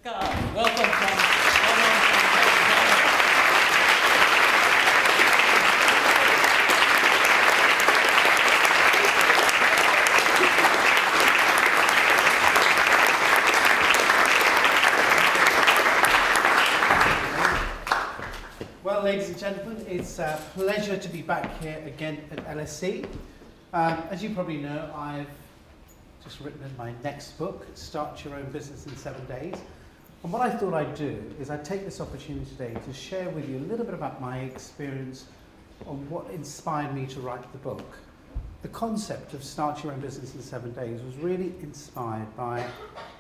Welcome from Well, ladies and gentlemen, it's a pleasure to be back here again at LSE. As you probably know, I've just written my next book, Start Your Own Business in 7 Days. And what I thought I'd do is I'd take this opportunity today to share with you a little bit about my experience on what inspired me to write the book. The concept of Start Your Own Business in 7 Days was really inspired by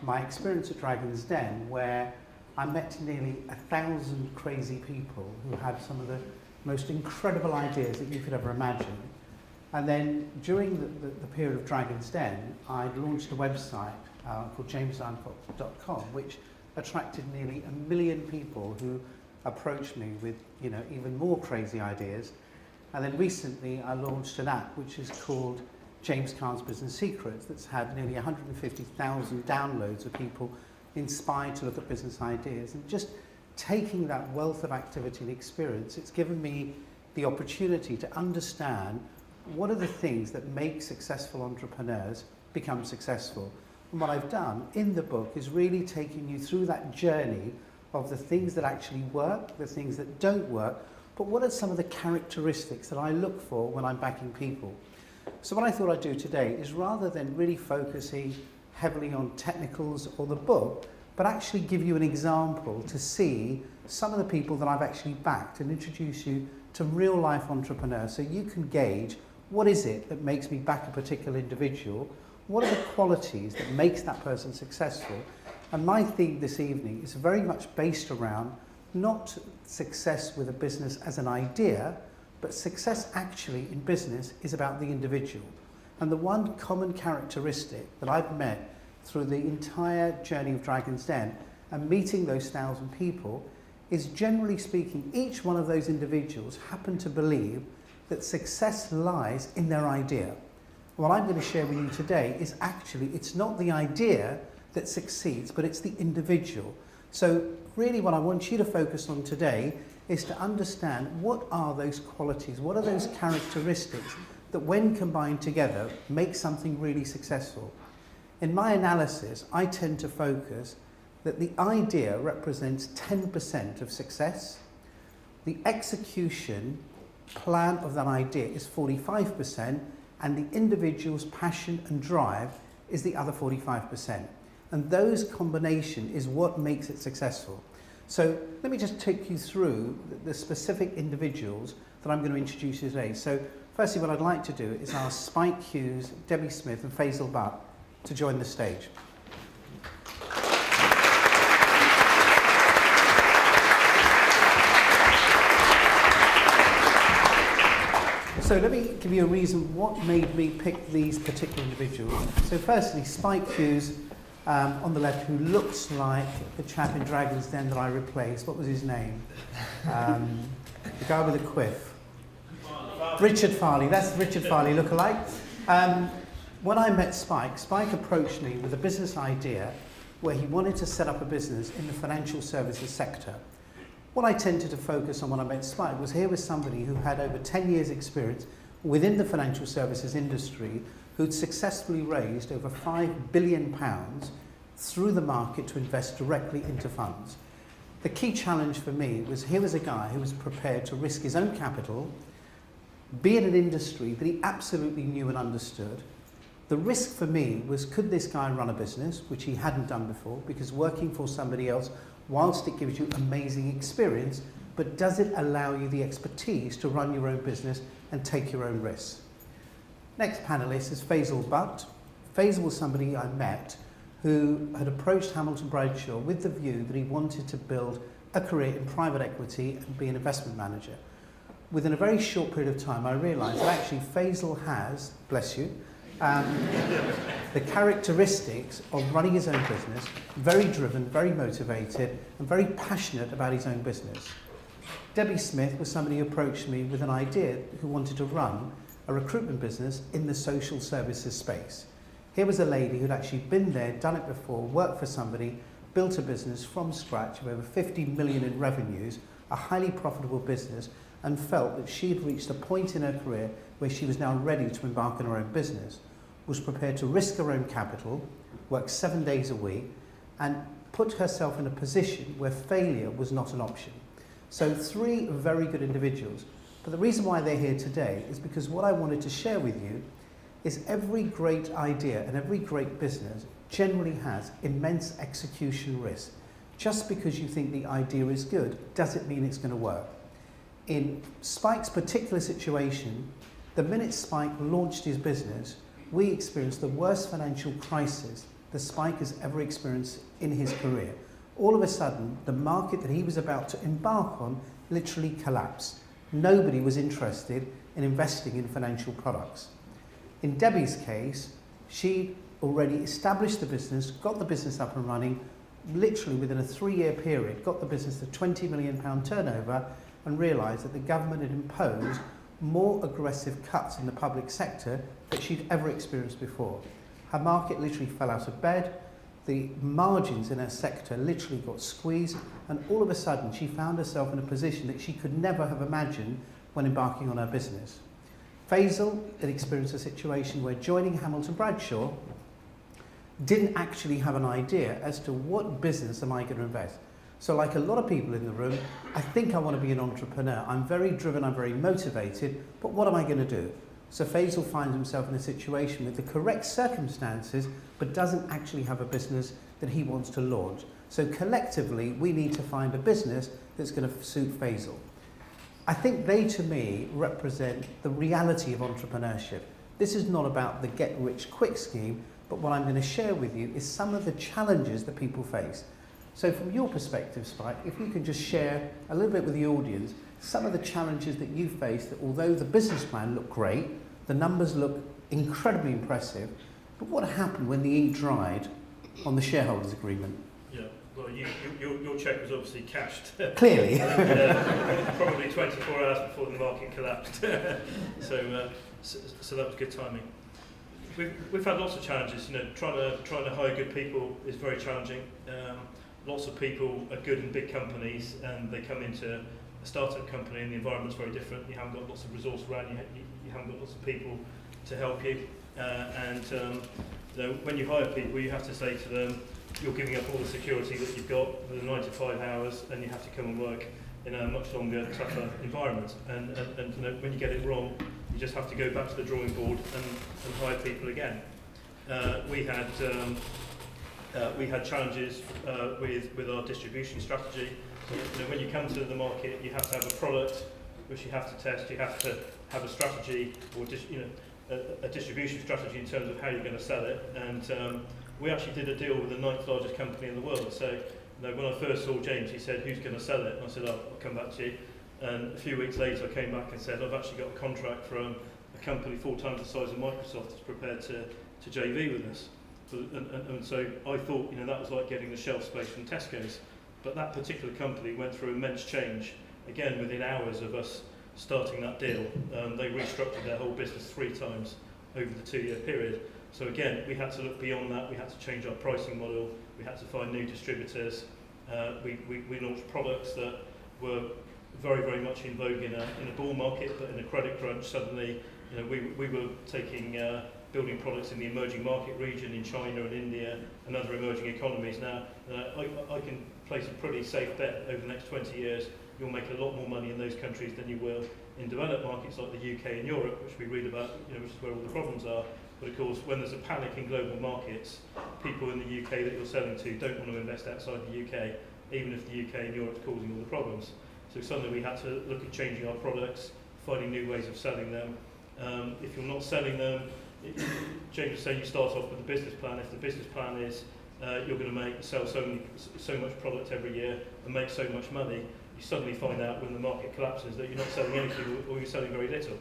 my experience at Dragon's Den, where I met nearly 1,000 crazy people who had some of the most incredible ideas that you could ever imagine. And then during the period of Dragon's Den, I launched a website called jamesandfox.com, which attracted nearly 1 million people who approached me with, even more crazy ideas. And then recently I launched an app which is called James Carn's Business Secrets, that's had nearly 150,000 downloads of people inspired to look at business ideas. And just taking that wealth of activity and experience, it's given me the opportunity to understand what are the things that make successful entrepreneurs become successful. And what I've done in the book is really taking you through that journey of the things that actually work, the things that don't work, but what are some of the characteristics that I look for when I'm backing people. So what I thought I'd do today is, rather than really focusing heavily on technicals or the book, but actually give you an example to see some of the people that I've actually backed and introduce you to real life entrepreneurs, so you can gauge what is it that makes me back a particular individual, what are the qualities that makes that person successful. And my theme this evening is very much based around not success with a business as an idea, but success actually in business is about the individual. And the one common characteristic that I've met through the entire journey of Dragon's Den and meeting those 1,000 people is, generally speaking, each one of those individuals happen to believe that success lies in their idea. What I'm going to share with you today is actually, it's not the idea that succeeds, but it's the individual. So really what I want you to focus on today is to understand what are those qualities, what are those characteristics that when combined together make something really successful. In my analysis, I tend to focus that the idea represents 10% of success, the execution plan of that idea is 45%, and the individual's passion and drive is the other 45%. And those combination is what makes it successful. So let me just take you through the specific individuals that I'm going to introduce you today. So firstly, what I'd like to do is ask Spike Hughes, Debbie Smith and Faisal Butt to join the stage. So let me give you a reason what made me pick these particular individuals. So firstly, Spike Hughes, on the left, who looks like the chap in Dragon's Den that I replaced. What was his name? The guy with the quiff. Richard Farley. That's Richard Farley lookalike. When I met Spike, Spike approached me with a business idea where he wanted to set up a business in the financial services sector. What I tended to focus on when I met Spike was, here was somebody who had over 10 years experience within the financial services industry, who'd successfully raised over £5 billion through the market to invest directly into funds. The key challenge for me was, here was a guy who was prepared to risk his own capital, be in an industry that he absolutely knew and understood. The risk for me was, could this guy run a business, which he hadn't done before, because working for somebody else, whilst it gives you amazing experience, but does it allow you the expertise to run your own business and take your own risks? Next panelist is Faisal Butt. Faisal was somebody I met who had approached Hamilton Bradshaw with the view that he wanted to build a career in private equity and be an investment manager. Within a very short period of time, I realised that actually Faisal has, bless you, the characteristics of running his own business, very driven, very motivated, and very passionate about his own business. Debbie Smith was somebody who approached me with an idea, who wanted to run a recruitment business in the social services space. Here was a lady who'd actually been there, done it before, worked for somebody, built a business from scratch of over 50 million in revenues, a highly profitable business, and felt that she had reached a point in her career where she was now ready to embark on her own business, was prepared to risk her own capital, work 7 days a week, and put herself in a position where failure was not an option. So 3 very good individuals. But the reason why they're here today is because what I wanted to share with you is every great idea and every great business generally has immense execution risk. Just because you think the idea is good doesn't mean it's going to work. In Spike's particular situation, the minute Spike launched his business, we experienced the worst financial crisis that Spike has ever experienced in his career. All of a sudden, the market that he was about to embark on literally collapsed. Nobody was interested in investing in financial products. In Debbie's case, she already established the business, got the business up and running, literally within a 3-year period, got the business to £20 million turnover, and realised that the government had imposed more aggressive cuts in the public sector that she'd ever experienced before. Her market literally fell out of bed, the margins in her sector literally got squeezed, and all of a sudden she found herself in a position that she could never have imagined when embarking on her business. Faisal had experienced a situation where joining Hamilton Bradshaw didn't actually have an idea as to what business am I going to invest. So like a lot of people in the room, I think I want to be an entrepreneur. I'm very driven, I'm very motivated, but what am I going to do? So Faisal finds himself in a situation with the correct circumstances, but doesn't actually have a business that he wants to launch. So collectively, we need to find a business that's going to suit Faisal. I think they, to me, represent the reality of entrepreneurship. This is not about the get-rich-quick scheme, but what I'm going to share with you is some of the challenges that people face. So from your perspective, Spike, if you can just share a little bit with the audience some of the challenges that you face, that although the business plan looked great, the numbers look incredibly impressive, but what happened when the ink dried on the shareholders agreement? Yeah, well, your cheque was obviously cashed. Clearly. Probably 24 hours before the market collapsed. So that was good timing. We've had lots of challenges. You know, trying to hire good people is very challenging. Lots of people are good in big companies, and they come into a startup company, and the environment's very different. You haven't got lots of resource around you. You haven't got lots of people to help you. You know, when you hire people, you have to say to them, you're giving up all the security that you've got for the 9 to 5 hours, and you have to come and work in a much longer, tougher environment. And you know, when you get it wrong, you just have to go back to the drawing board and hire people again. We had challenges with our distribution strategy. So, you know, when you come to the market, you have to have a product which you have to test. You have to have a strategy, or a distribution strategy in terms of how you're going to sell it. And we actually did a deal with the 9th largest company in the world. So, you know, when I first saw James, he said, "Who's going to sell it?" And I said, "I'll come back to you." And a few weeks later, I came back and said, "I've actually got a contract from a company 4 times the size of Microsoft that's prepared to JV with us." And so I thought, you know, that was like getting the shelf space from Tesco's. But that particular company went through immense change. Again, within hours of us starting that deal, they restructured their whole business 3 times over the 2-year period. So again, we had to look beyond that. We had to change our pricing model. We had to find new distributors. We launched products that were very, very much in vogue in a bull market, but in a credit crunch, suddenly, you know, we were taking building products in the emerging market region in China and India and other emerging economies. Now, I can place a pretty safe bet over the next 20 years you'll make a lot more money in those countries than you will in developed markets like the UK and Europe, which we read about, you know, which is where all the problems are. But of course, when there's a panic in global markets, people in the UK that you're selling to don't want to invest outside the UK, even if the UK and Europe is causing all the problems. So suddenly we had to look at changing our products, finding new ways of selling them. If you're not selling them, James was saying you start off with a business plan. If the business plan is you're going to sell so much product every year and make so much money, you suddenly find out when the market collapses that you're not selling anything, or you're selling very little,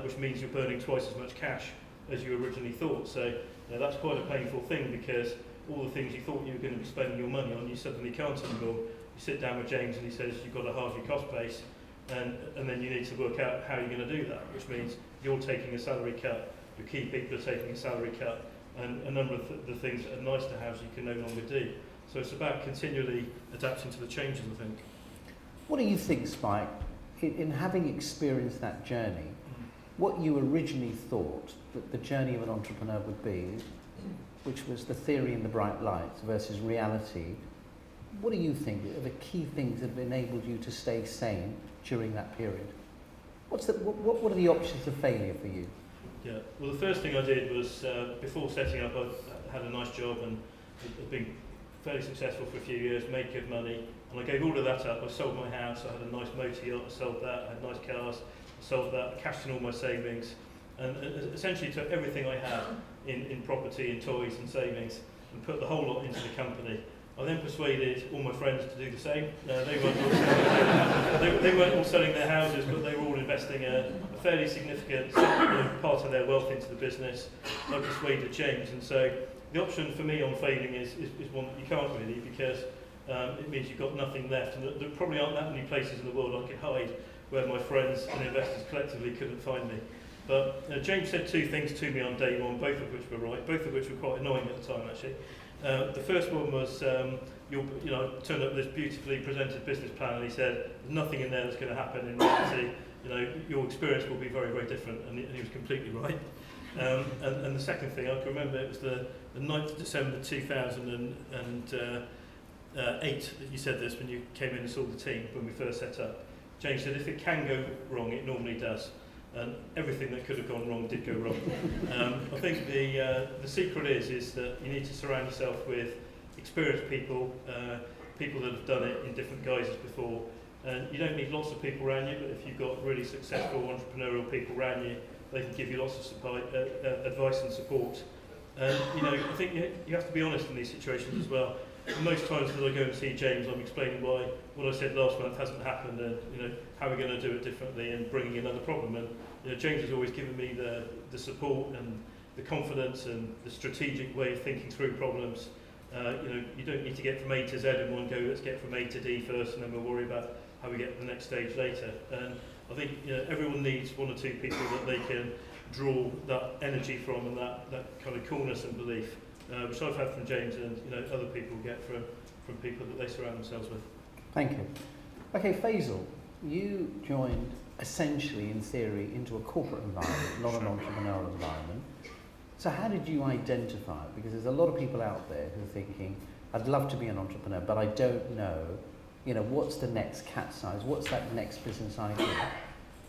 which means you're burning twice as much cash as you originally thought. So that's quite a painful thing, because all the things you thought you were going to be spending your money on, you suddenly can't anymore. You sit down with James and he says you've got to halve your cost base, and then you need to work out how you're going to do that, which means you're taking a salary cut, your key people are taking a salary cut, and a number of the things that are nice to have you can no longer do. So it's about continually adapting to the changes, I think. What do you think, Spike, in having experienced that journey, what you originally thought that the journey of an entrepreneur would be, which was the theory and the bright lights versus reality, what do you think are the key things that have enabled you to stay sane during that period? What are the options of failure for you? Yeah, well, the first thing I did was, before setting up, I had a nice job and had been fairly successful for a few years, made good money, and I gave all of that up. I sold my house, I had a nice motor yacht, I sold that, I had nice cars, I sold that, I cashed in all my savings, and essentially took everything I had in property and toys and savings and put the whole lot into the company. I then persuaded all my friends to do the same. They weren't all selling their houses, but they were all investing a fairly significant part of their wealth into the business. I persuaded James, and so the option for me on failing is one that you can't really, because it means you've got nothing left, and there probably aren't that many places in the world I could hide where my friends and investors collectively couldn't find me. But James said two things to me on day one, both of which were right, both of which were quite annoying at the time actually. The first one was, turned up this beautifully presented business plan, and he said, "There's nothing in there that's going to happen in reality. Your experience will be very, very different," and he was completely right. And the second thing, I can remember, it was the 9th of December 2008 that you said this when you came in and saw the team when we first set up. James said, "If it can go wrong, it normally does." And everything that could have gone wrong did go wrong. I think the secret is that you need to surround yourself with experienced people, people that have done it in different guises before. And you don't need lots of people around you, but if you've got really successful entrepreneurial people around you, they can give you lots of advice and support. And I think you have to be honest in these situations as well. Most times as I go and see James, I'm explaining why what I said last month hasn't happened, and how we're going to do it differently, and bringing another problem. And James has always given me the support and the confidence and the strategic way of thinking through problems. You don't need to get from A to Z in one go. Let's get from A to D first, and then we'll worry about how we get to the next stage later. And I think everyone needs one or two people that they can draw that energy from, and that kind of coolness and belief, which I've had from James, and other people get from people that they surround themselves with. Thank you. Okay, Faisal, you joined essentially, in theory, into a corporate environment, not an entrepreneurial environment. So how did you identify it? Because there's a lot of people out there who are thinking, I'd love to be an entrepreneur, but I don't know, what's the next cat size? What's that next business idea?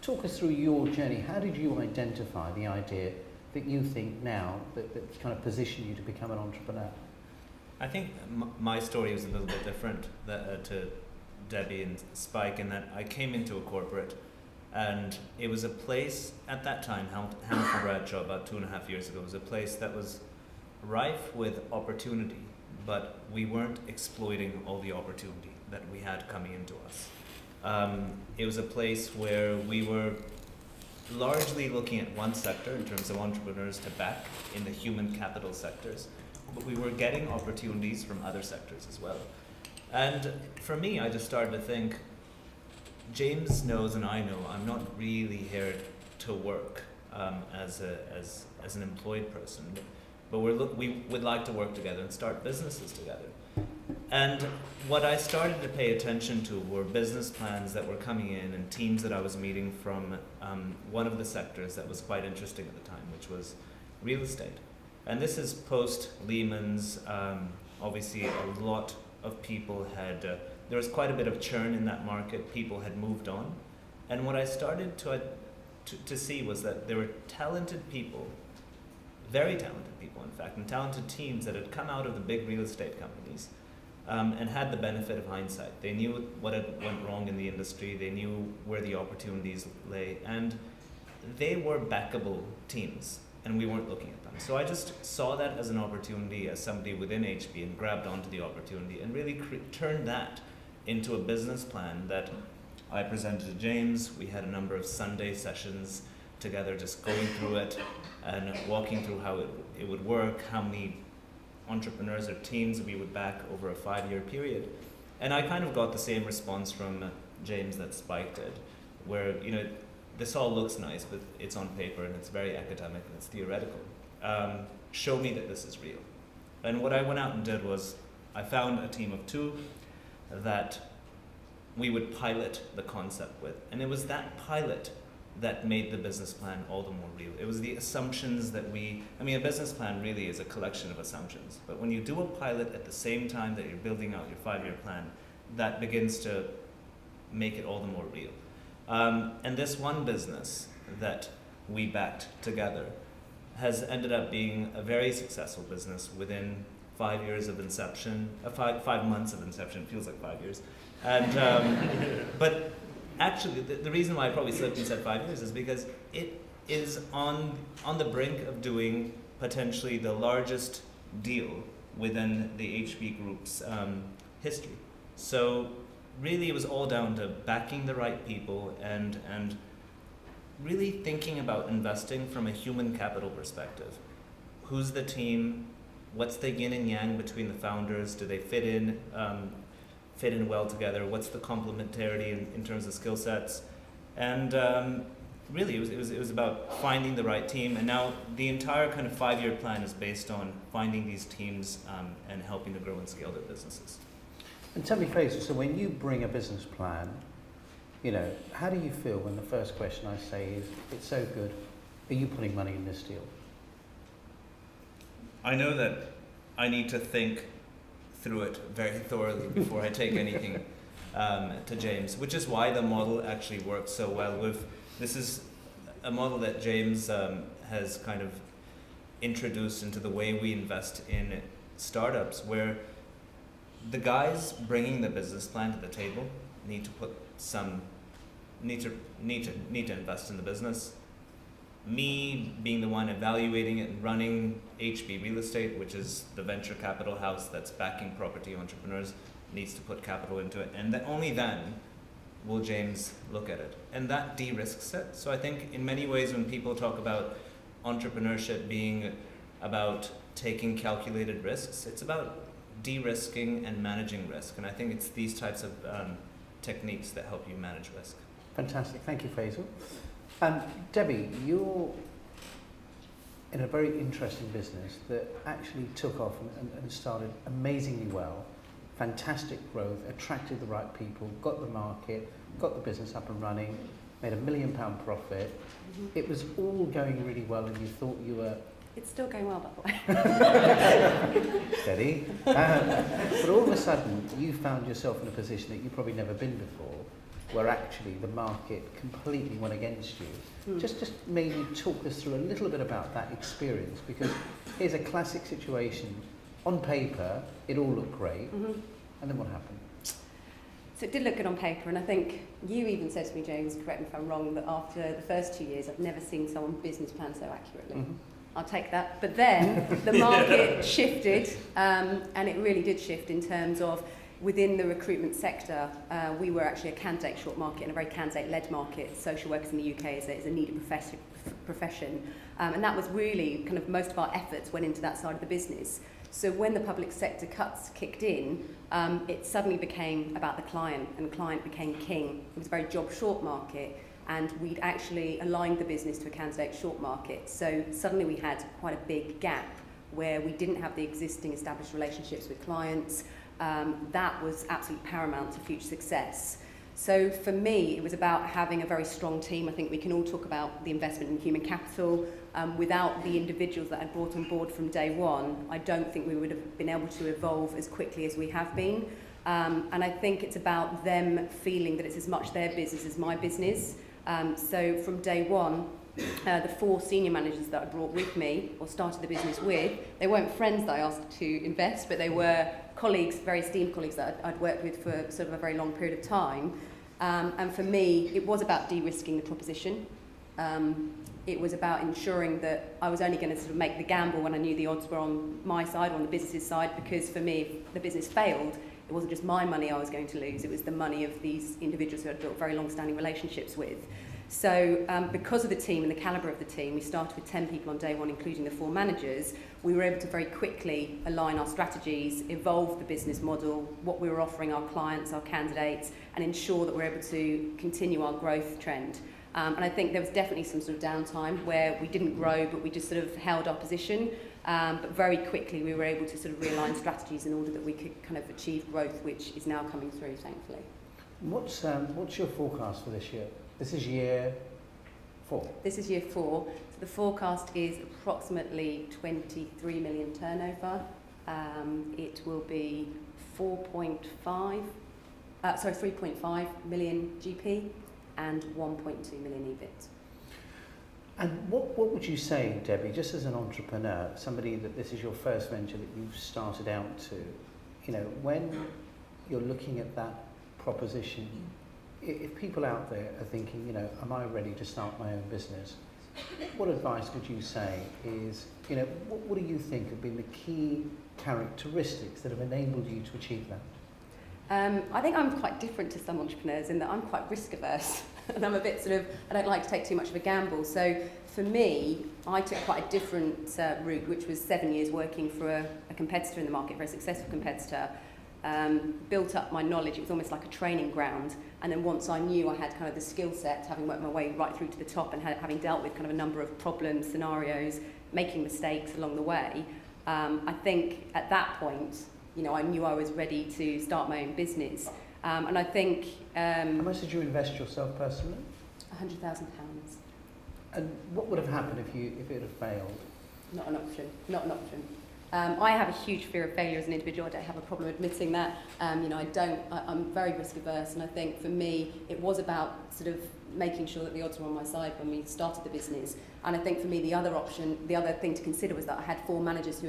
Talk us through your journey. How did you identify the idea that you think now that's kind of positioned you to become an entrepreneur? I think my story was a little bit different to Debbie and Spike, in that I came into a corporate, and it was a place at that time, Hamilton Bradshaw, about 2.5 years ago, was a place that was rife with opportunity, but we weren't exploiting all the opportunity that we had coming into us. It was a place where we were largely looking at one sector in terms of entrepreneurs to back in the human capital sectors, but we were getting opportunities from other sectors as well. And for me, I just started to think, James knows and I know I'm not really here to work as an employed person, but we would like to work together and start businesses together. And what I started to pay attention to were business plans that were coming in, and teams that I was meeting from one of the sectors that was quite interesting at the time, which was real estate. And this is post Lehman's. Obviously, a lot of people had, there was quite a bit of churn in that market. People had moved on. And what I started to see was that there were talented people, very talented people in fact, and talented teams that had come out of the big real estate companies and had the benefit of hindsight. They knew what had went wrong in the industry, they knew where the opportunities lay, and they were backable teams, and we weren't looking at them. So I just saw that as an opportunity as somebody within HB, and grabbed onto the opportunity and really turned that into a business plan that I presented to James. We had a number of Sunday sessions together, just going through it and walking through how it would work, how many entrepreneurs or teams we would back over a 5-year period. And I kind of got the same response from James that Spike did, where, this all looks nice, but it's on paper and it's very academic and it's theoretical. Show me that this is real. And what I went out and did was, I found a team of 2 that we would pilot the concept with. And it was that pilot that made the business plan all the more real. It was the assumptions that a business plan really is a collection of assumptions. But when you do a pilot at the same time that you're building out your 5-year plan, that begins to make it all the more real. And this one business that we backed together has ended up being a very successful business within 5 years of inception, 5 months of inception. It feels like 5 years. And but actually, the reason why I probably slipped and said 5 years is because it is on the brink of doing potentially the largest deal within the HB Group's history. So really, it was all down to backing the right people and really thinking about investing from a human capital perspective. Who's the team? What's the yin and yang between the founders? Do they fit in well together? What's the complementarity in terms of skill sets? And really, it was about finding the right team. And now the entire kind of 5-year plan is based on finding these teams and helping to grow and scale their businesses. And tell me, Faisal, so when you bring a business plan, how do you feel when the first question I say is, it's so good, are you putting money in this deal? I know that I need to think through it very thoroughly before I take anything to James, which is why the model actually works so well. This is a model that James has kind of introduced into the way we invest in startups, where the guys bringing the business plan to the table need to invest in the business. Me being the one evaluating it and running HB Real Estate, which is the venture capital house that's backing property entrepreneurs, needs to put capital into it, and only then will James look at it, and that de-risks it. So I think in many ways when people talk about entrepreneurship being about taking calculated risks, it's about de-risking and managing risk, and I think it's these types of techniques that help you manage risk. Fantastic, thank you, Faisal. Debbie, you're in a very interesting business that actually took off and started amazingly well, fantastic growth, attracted the right people, got the market, got the business up and running, made £1 million profit. Mm-hmm. It was all going really well and you thought you were... It's still going well, by the way. Steady. But all of a sudden, you found yourself in a position that you've probably never been before, where actually the market completely went against you. Mm. Just maybe talk us through a little bit about that experience, because here's a classic situation. On paper, it all looked great, and then what happened? So it did look good on paper, and I think you even said to me, James, correct me if I'm wrong, that after the first 2 years, I've never seen someone business plan so accurately. Mm-hmm. I'll take that. But then the market shifted, and it really did shift in terms of within the recruitment sector. We were actually a candidate short market and a very candidate-led market. Social workers in the UK is a needed profession. And that was really kind of most of our efforts went into that side of the business. So when the public sector cuts kicked in, it suddenly became about the client, and the client became king. It was a very job short market, and we'd actually aligned the business to a candidate short market. So suddenly we had quite a big gap where we didn't have the existing established relationships with clients. That was absolutely paramount to future success. So for me, it was about having a very strong team. I think we can all talk about the investment in human capital. Without the individuals that I brought on board from day one, I don't think we would have been able to evolve as quickly as we have been. And I think it's about them feeling that it's as much their business as my business. So from day one, the 4 senior managers that I brought with me, or started the business with, they weren't friends that I asked to invest, but they were colleagues, very esteemed colleagues that I'd worked with for sort of a very long period of time. And for me, it was about de-risking the proposition. It was about ensuring that I was only going to sort of make the gamble when I knew the odds were on my side, or on the business's side, because for me, if the business failed, it wasn't just my money I was going to lose, it was the money of these individuals who I'd built very long-standing relationships with. So because of the team and the calibre of the team, we started with 10 people on day one, including the 4 managers. We were able to very quickly align our strategies, evolve the business model, what we were offering our clients, our candidates, and ensure that we're able to continue our growth trend. And I think there was definitely some sort of downtime where we didn't grow, but we just sort of held our position. But very quickly we were able to sort of realign strategies in order that we could kind of achieve growth, which is now coming through, thankfully. What's your forecast for this year? This is year 4. This is year 4. So the forecast is approximately 23 million turnover. It will be 3.5 million GP and 1.2 million EBIT. And what would you say, Debbie, just as an entrepreneur, somebody that this is your first venture that you've started out to, you know, when you're looking at that proposition, if people out there are thinking, you know, am I ready to start my own business? What advice would you say is, you know, what do you think have been the key characteristics that have enabled you to achieve that? I think I'm quite different to some entrepreneurs in that I'm quite risk averse and I'm a bit sort of, I don't like to take too much of a gamble. So for me, I took quite a different route, which was 7 years working for a competitor in the market, a very successful competitor. Built up my knowledge. It was almost like a training ground, and then once I knew I had kind of the skill set, having worked my way right through to the top and having dealt with kind of a number of problems, scenarios, making mistakes along the way, I think at that point, you know, I knew I was ready to start my own business. And I think... How much did you invest yourself personally? £100,000. And what would have happened if it had failed? Not an option. Not an option. I have a huge fear of failure as an individual. I don't have a problem admitting that. You know, I'm very risk averse, and I think for me it was about sort of making sure that the odds were on my side when we started the business. And I think for me the other thing to consider was that I had 4 managers who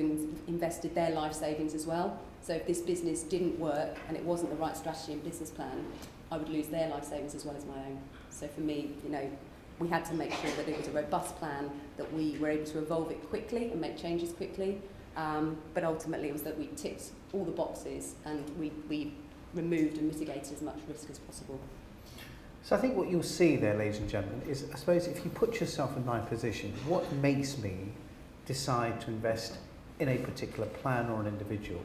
invested their life savings as well. So if this business didn't work and it wasn't the right strategy and business plan, I would lose their life savings as well as my own. So for me, you know, we had to make sure that it was a robust plan, that we were able to evolve it quickly and make changes quickly. But ultimately it was that we ticked all the boxes and we removed and mitigated as much risk as possible. So I think what you'll see there, ladies and gentlemen, is I suppose if you put yourself in my position, what makes me decide to invest in a particular plan or an individual?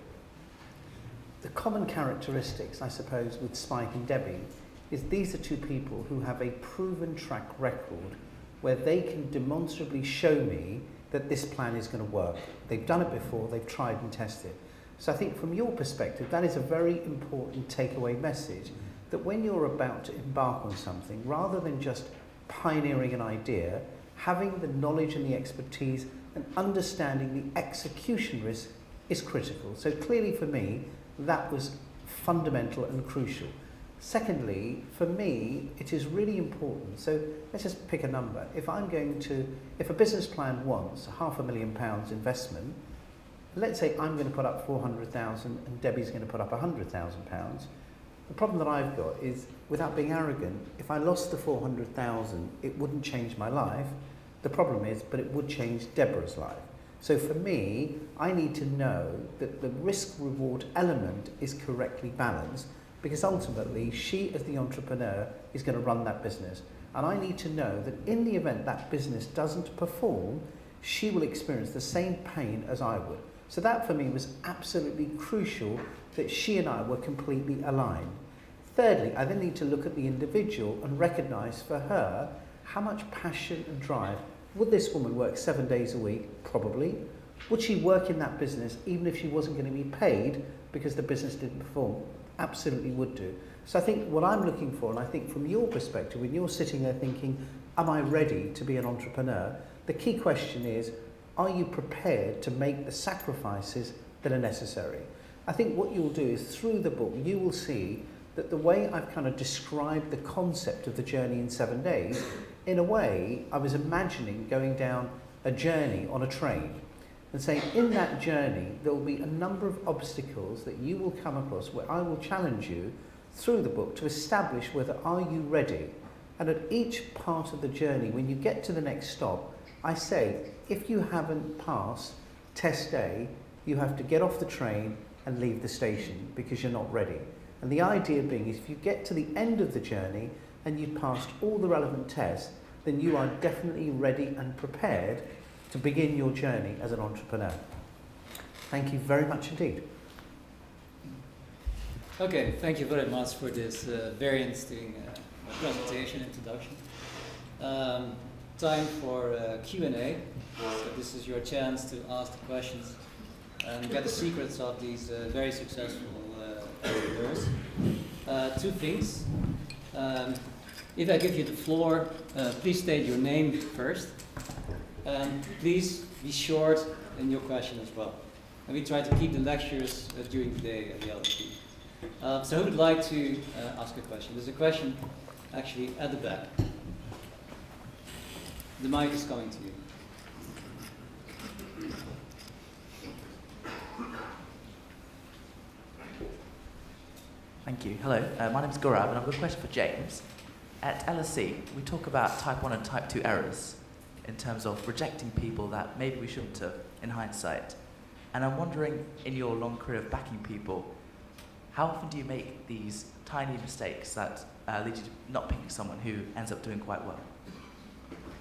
The common characteristics, I suppose, with Spike and Debbie is these are 2 people who have a proven track record where they can demonstrably show me that this plan is going to work. They've done it before, they've tried and tested. So I think from your perspective, that is a very important takeaway message, that when you're about to embark on something, rather than just pioneering an idea, having the knowledge and the expertise and understanding the execution risk is critical. So clearly for me, that was fundamental and crucial. Secondly, for me, it is really important. So let's just pick a number. If a business plan wants £500,000 investment, let's say I'm going to put up 400,000 and Debbie's going to put up £100,000. The problem that I've got is, without being arrogant, if I lost the 400,000, it wouldn't change my life. The problem is, but it would change Deborah's life. So for me, I need to know that the risk-reward element is correctly balanced, because ultimately she, as the entrepreneur, is going to run that business. And I need to know that in the event that business doesn't perform, she will experience the same pain as I would. So that for me was absolutely crucial, that she and I were completely aligned. Thirdly, I then need to look at the individual and recognise for her how much passion and drive. Would this woman work 7 days a week? Probably. Would she work in that business even if she wasn't going to be paid because the business didn't perform? Absolutely would do. So I think what I'm looking for, and I think from your perspective, when you're sitting there thinking, am I ready to be an entrepreneur? The key question is, are you prepared to make the sacrifices that are necessary? I think what you'll do is, through the book, you will see that the way I've kind of described the concept of the journey in 7 days, in a way, I was imagining going down a journey on a train and saying, in that journey, there will be a number of obstacles that you will come across where I will challenge you through the book to establish whether are you ready. And at each part of the journey, when you get to the next stop, I say, if you haven't passed test A, you have to get off the train and leave the station because you're not ready. And the idea being is, if you get to the end of the journey and you've passed all the relevant tests, then you are definitely ready and prepared to begin your journey as an entrepreneur. Thank you very much indeed. Okay, thank you very much for this very interesting presentation, introduction. time for Q&A. So this is your chance to ask the questions and get the secrets of these very successful entrepreneurs. Two things. If I give you the floor, please state your name first. And please be short in your question as well. And we try to keep the lectures during the day at the LSE. So who would like to ask a question? There's a question actually at the back. The mic is coming to you. Thank you. Hello, my name is Gaurav and I've got a question for James. At LSE, we talk about type 1 and type 2 errors in terms of rejecting people that maybe we shouldn't have in hindsight. And I'm wondering, in your long career of backing people, how often do you make these tiny mistakes that lead you to not picking someone who ends up doing quite well?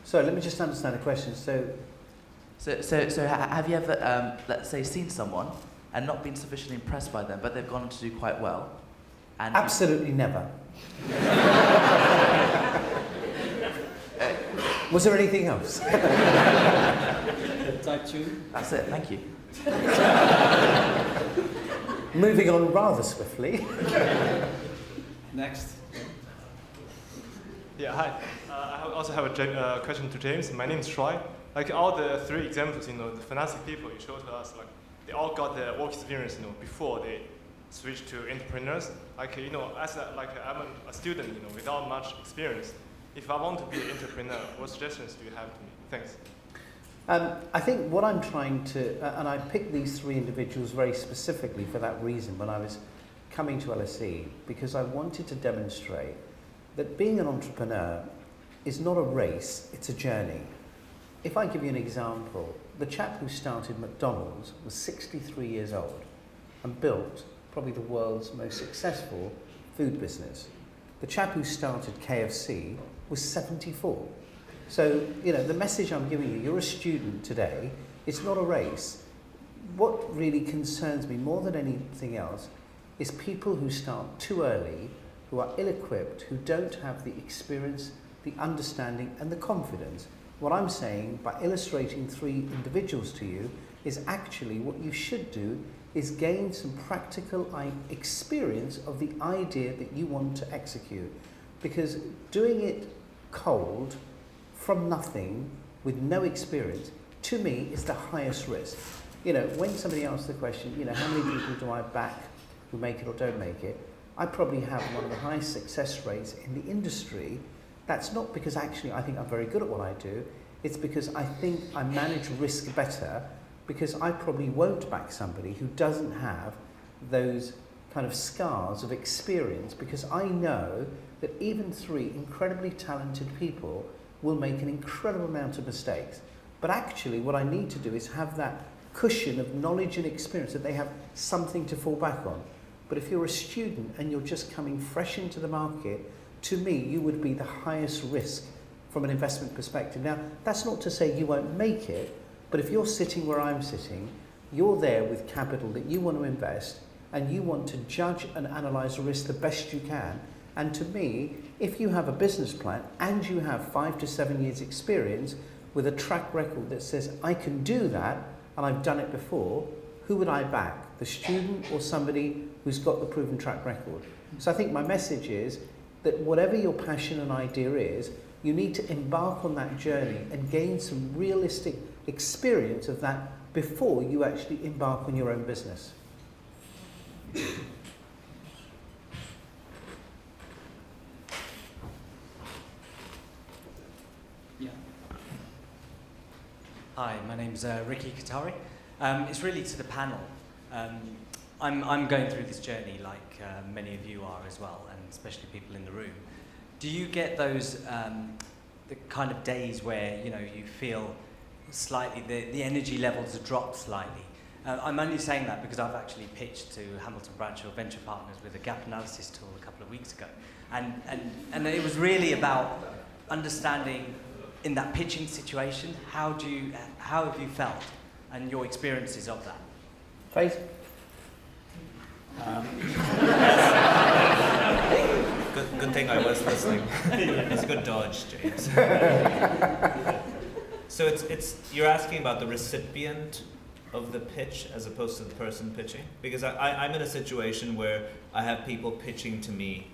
So let me just understand the question. So have you ever, let's say, seen someone and not been sufficiently impressed by them, but they've gone on to do quite well? And absolutely never. Was there anything else? Type 2. That's it, thank you. Moving on rather swiftly. Next. Yeah, hi. I also have a question to James. My name is Troy. Like all the three examples, the financing people you showed to us, like they all got the work experience, before they switched to entrepreneurs. Like, as I'm a student, without much experience. If I want to be an entrepreneur, what suggestions do you have to me? Thanks. I think what I'm trying to, and I picked these three individuals very specifically for that reason when I was coming to LSE, because I wanted to demonstrate that being an entrepreneur is not a race, it's a journey. If I give you an example, the chap who started McDonald's was 63 years old and built probably the world's most successful food business. The chap who started KFC was 74. So, the message I'm giving you, you're a student today, it's not a race. What really concerns me more than anything else is people who start too early, who are ill-equipped, who don't have the experience, the understanding and the confidence. What I'm saying by illustrating three individuals to you is actually what you should do is gain some practical experience of the idea that you want to execute. Because doing it cold, from nothing, with no experience, to me is the highest risk. When somebody asks the question, how many people do I back who make it or don't make it, I probably have one of the highest success rates in the industry. That's not because actually I think I'm very good at what I do, it's because I think I manage risk better, because I probably won't back somebody who doesn't have those kind of scars of experience, because I know that even three incredibly talented people will make an incredible amount of mistakes. But actually what I need to do is have that cushion of knowledge and experience, that they have something to fall back on. But if you're a student and you're just coming fresh into the market, to me, you would be the highest risk from an investment perspective. Now, that's not to say you won't make it, but if you're sitting where I'm sitting, you're there with capital that you want to invest, and you want to judge and analyse the risk the best you can. And to me, if you have a business plan and you have 5 to 7 years experience with a track record that says, I can do that, and I've done it before, who would I back? The student or somebody who's got the proven track record? So I think my message is that whatever your passion and idea is, you need to embark on that journey and gain some realistic experience of that before you actually embark on your own business. Yeah. Hi, my name's Ricky Katari. It's really to the panel. I'm going through this journey like many of you are as well, and especially people in the room. Do you get those the kind of days where you feel slightly the energy levels have dropped slightly? I'm only saying that because I've actually pitched to Hamilton Branch of Venture Partners with a gap analysis tool a couple of weeks ago, and it was really about understanding in that pitching situation how have you felt and your experiences of that. Faith? Good thing I was listening. It's a good dodge, James. So you're asking about the recipient of the pitch as opposed to the person pitching? Because I'm in a situation where I have people pitching to me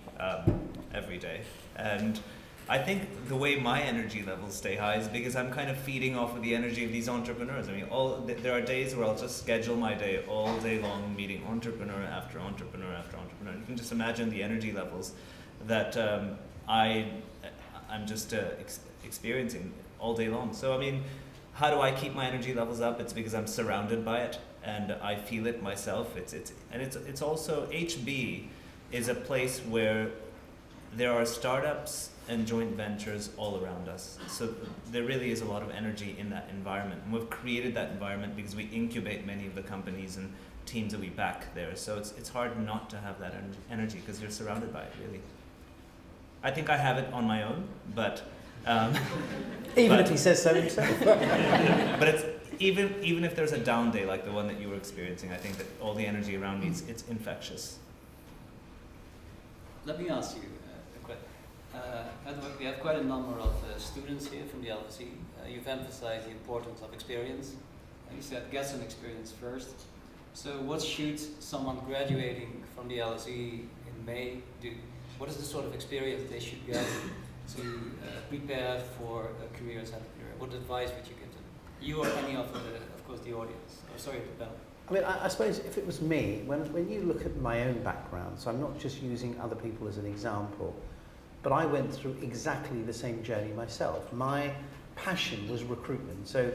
every day. And I think the way my energy levels stay high is because I'm kind of feeding off of the energy of these entrepreneurs. I mean, there are days where I'll just schedule my day all day long, meeting entrepreneur after entrepreneur after entrepreneur. You can just imagine the energy levels that I'm just experiencing all day long. So, I mean, how do I keep my energy levels up? It's because I'm surrounded by it and I feel it myself. It's also, HB is a place where there are startups and joint ventures all around us. So there really is a lot of energy in that environment. And we've created that environment because we incubate many of the companies and teams that we back there. So it's hard not to have that energy because you're surrounded by it, really. I think I have it on my own, but even if he says so himself. But it's even if there's a down day like the one that you were experiencing, I think that all the energy around me, it's infectious. Let me ask you a question. We have quite a number of students here from the LSE. You've emphasized the importance of experience. You said get some experience first. So what should someone graduating from the LSE in May do? What is the sort of experience they should get to prepare for a career as entrepreneur? What advice would you give them? You or any of course, the audience. Oh, sorry, the bell. I mean, I suppose if it was me, when you look at my own background, so I'm not just using other people as an example, but I went through exactly the same journey myself. My passion was recruitment. So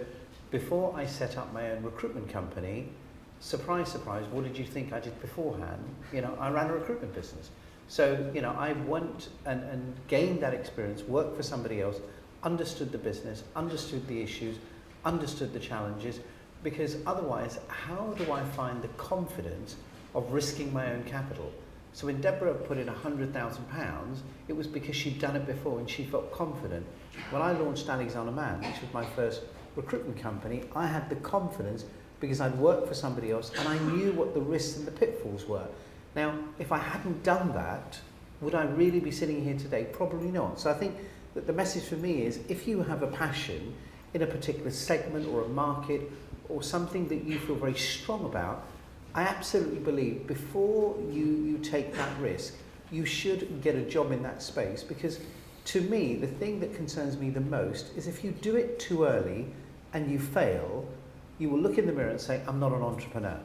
before I set up my own recruitment company, surprise, surprise, what did you think I did beforehand? I ran a recruitment business. So, I went and gained that experience, worked for somebody else, understood the business, understood the issues, understood the challenges, because otherwise, how do I find the confidence of risking my own capital? So when Deborah put in £100,000, it was because she'd done it before and she felt confident. When I launched Alexander Mann, which was my first recruitment company, I had the confidence because I'd worked for somebody else and I knew what the risks and the pitfalls were. Now, if I hadn't done that, would I really be sitting here today? Probably not. So I think that the message for me is if you have a passion in a particular segment or a market or something that you feel very strong about, I absolutely believe before you take that risk, you should get a job in that space, because to me, the thing that concerns me the most is if you do it too early and you fail, you will look in the mirror and say, I'm not an entrepreneur.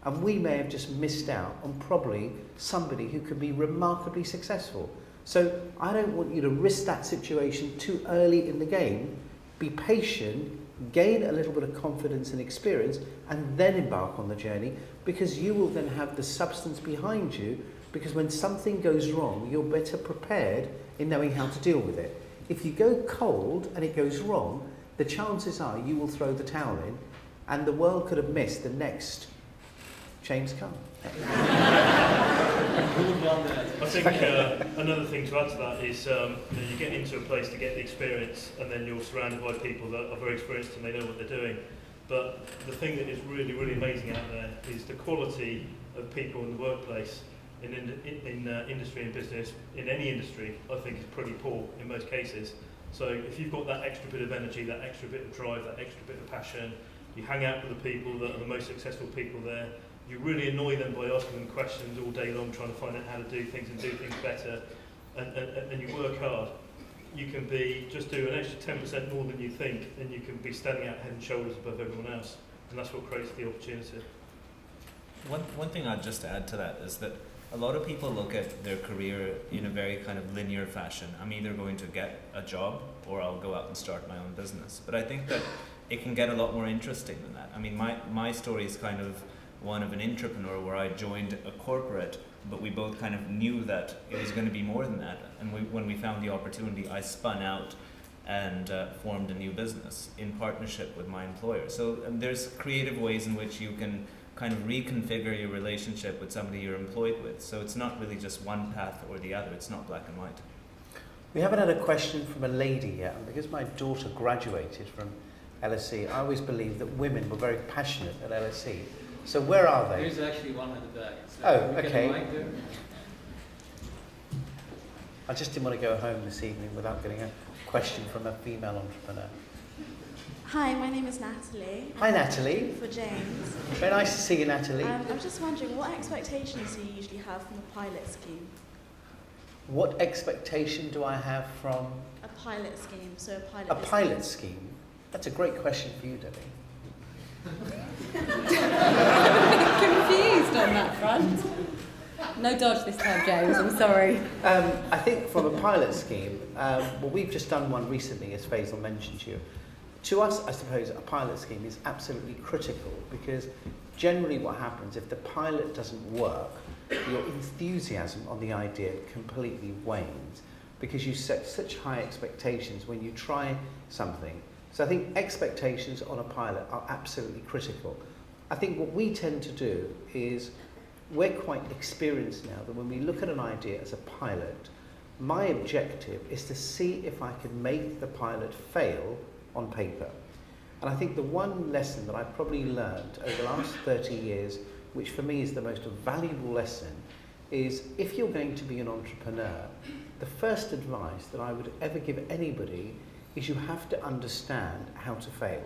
And we may have just missed out on probably somebody who could be remarkably successful. So I don't want you to risk that situation too early in the game. Be patient, gain a little bit of confidence and experience, and then embark on the journey, because you will then have the substance behind you, because when something goes wrong, you're better prepared in knowing how to deal with it. If you go cold and it goes wrong, the chances are you will throw the towel in, and the world could have missed the next James Caan. I think another thing to add to that is you get into a place to get the experience, and then you're surrounded by people that are very experienced and they know what they're doing. But the thing that is really, really amazing out there is the quality of people in the workplace, in industry and business, in any industry, I think is pretty poor in most cases. So if you've got that extra bit of energy, that extra bit of drive, that extra bit of passion, you hang out with the people that are the most successful people there, you really annoy them by asking them questions all day long, trying to find out how to do things and do things better, and you work hard, you can just do an extra 10% more than you think, and you can be standing out head and shoulders above everyone else, and that's what creates the opportunity. One thing I'd just add to that is that a lot of people look at their career in a very kind of linear fashion. I'm either going to get a job or I'll go out and start my own business. But I think that it can get a lot more interesting than that. I mean, my story is kind of one of an entrepreneur where I joined a corporate, but we both kind of knew that it was going to be more than that. And when we found the opportunity, I spun out and formed a new business in partnership with my employer. So there's creative ways in which you can kind of reconfigure your relationship with somebody you're employed with. So it's not really just one path or the other. It's not black and white. We haven't had a question from a lady yet, and because my daughter graduated from LSE, I always believed that women were very passionate at LSE. So where are they? There's actually one at the back. So oh, okay. I just didn't want to go home this evening without getting a question from a female entrepreneur. Hi, my name is Natalie. Hi, Natalie. For James. Very nice to see you, Natalie. I'm just wondering, what expectations do you usually have from a pilot scheme? What expectation do I have from A pilot scheme, so a pilot a business. pilot scheme? That's a great question for you, Debbie. Confused on that front. No dodge this time, James, I'm sorry. I think from a pilot scheme, well, we've just done one recently, as Faisal mentioned to you. To us, I suppose, a pilot scheme is absolutely critical because generally what happens if the pilot doesn't work, your enthusiasm on the idea completely wanes because you set such high expectations when you try something. So I think expectations on a pilot are absolutely critical. I think what we tend to do is we're quite experienced now that when we look at an idea as a pilot, my objective is to see if I can make the pilot fail on paper. And I think the one lesson that I've probably learned over the last 30 years, which for me is the most valuable lesson, is if you're going to be an entrepreneur, the first advice that I would ever give anybody is you have to understand how to fail.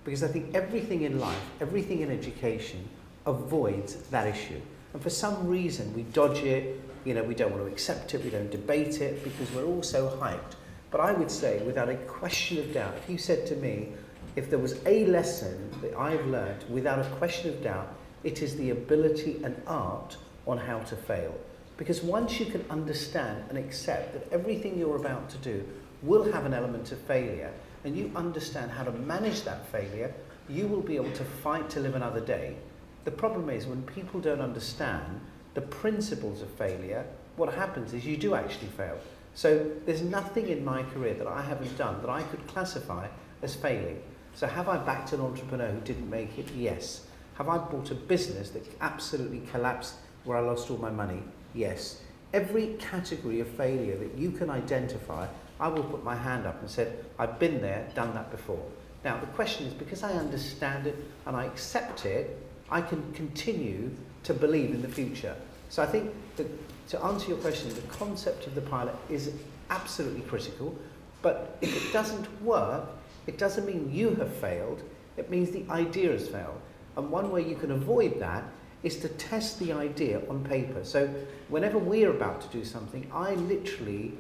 Because I think everything in life, everything in education avoids that issue. And for some reason we dodge it, we don't want to accept it, we don't debate it because we're all so hyped. But I would say, without a question of doubt, if you said to me, if there was a lesson that I've learned, without a question of doubt, it is the ability and art on how to fail. Because once you can understand and accept that everything you're about to do will have an element of failure, and you understand how to manage that failure, you will be able to fight to live another day. The problem is when people don't understand the principles of failure, what happens is you do actually fail. So there's nothing in my career that I haven't done that I could classify as failing. So have I backed an entrepreneur who didn't make it? Yes. Have I bought a business that absolutely collapsed where I lost all my money? Yes. Every category of failure that you can identify, I will put my hand up and said, I've been there, done that before. Now the question is, because I understand it and I accept it, I can continue to believe in the future. So I think that to answer your question, the concept of the pilot is absolutely critical, but if it doesn't work, it doesn't mean you have failed, it means the idea has failed. And one way you can avoid that is to test the idea on paper. So whenever we're about to do something, I literally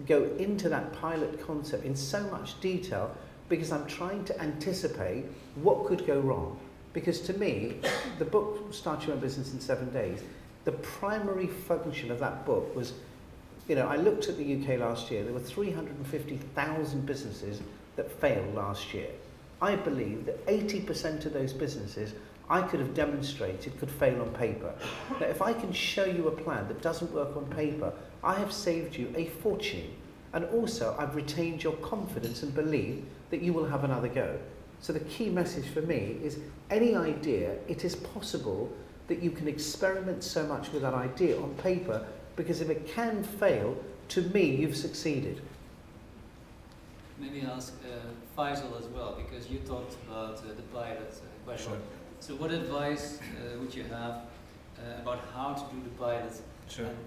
go into that pilot concept in so much detail because I'm trying to anticipate what could go wrong. Because to me, the book, Start Your Own Business in 7 Days, the primary function of that book was, I looked at the UK last year, there were 350,000 businesses that failed last year. I believe that 80% of those businesses I could have demonstrated could fail on paper. Now, if I can show you a plan that doesn't work on paper, I have saved you a fortune. And also, I've retained your confidence and belief that you will have another go. So the key message for me is any idea, it is possible that you can experiment so much with that idea on paper, because if it can fail, to me, you've succeeded. Maybe ask Faisal as well, because you talked about the pilot question. Sure. So what advice would you have about how to do the pilot? Sure. And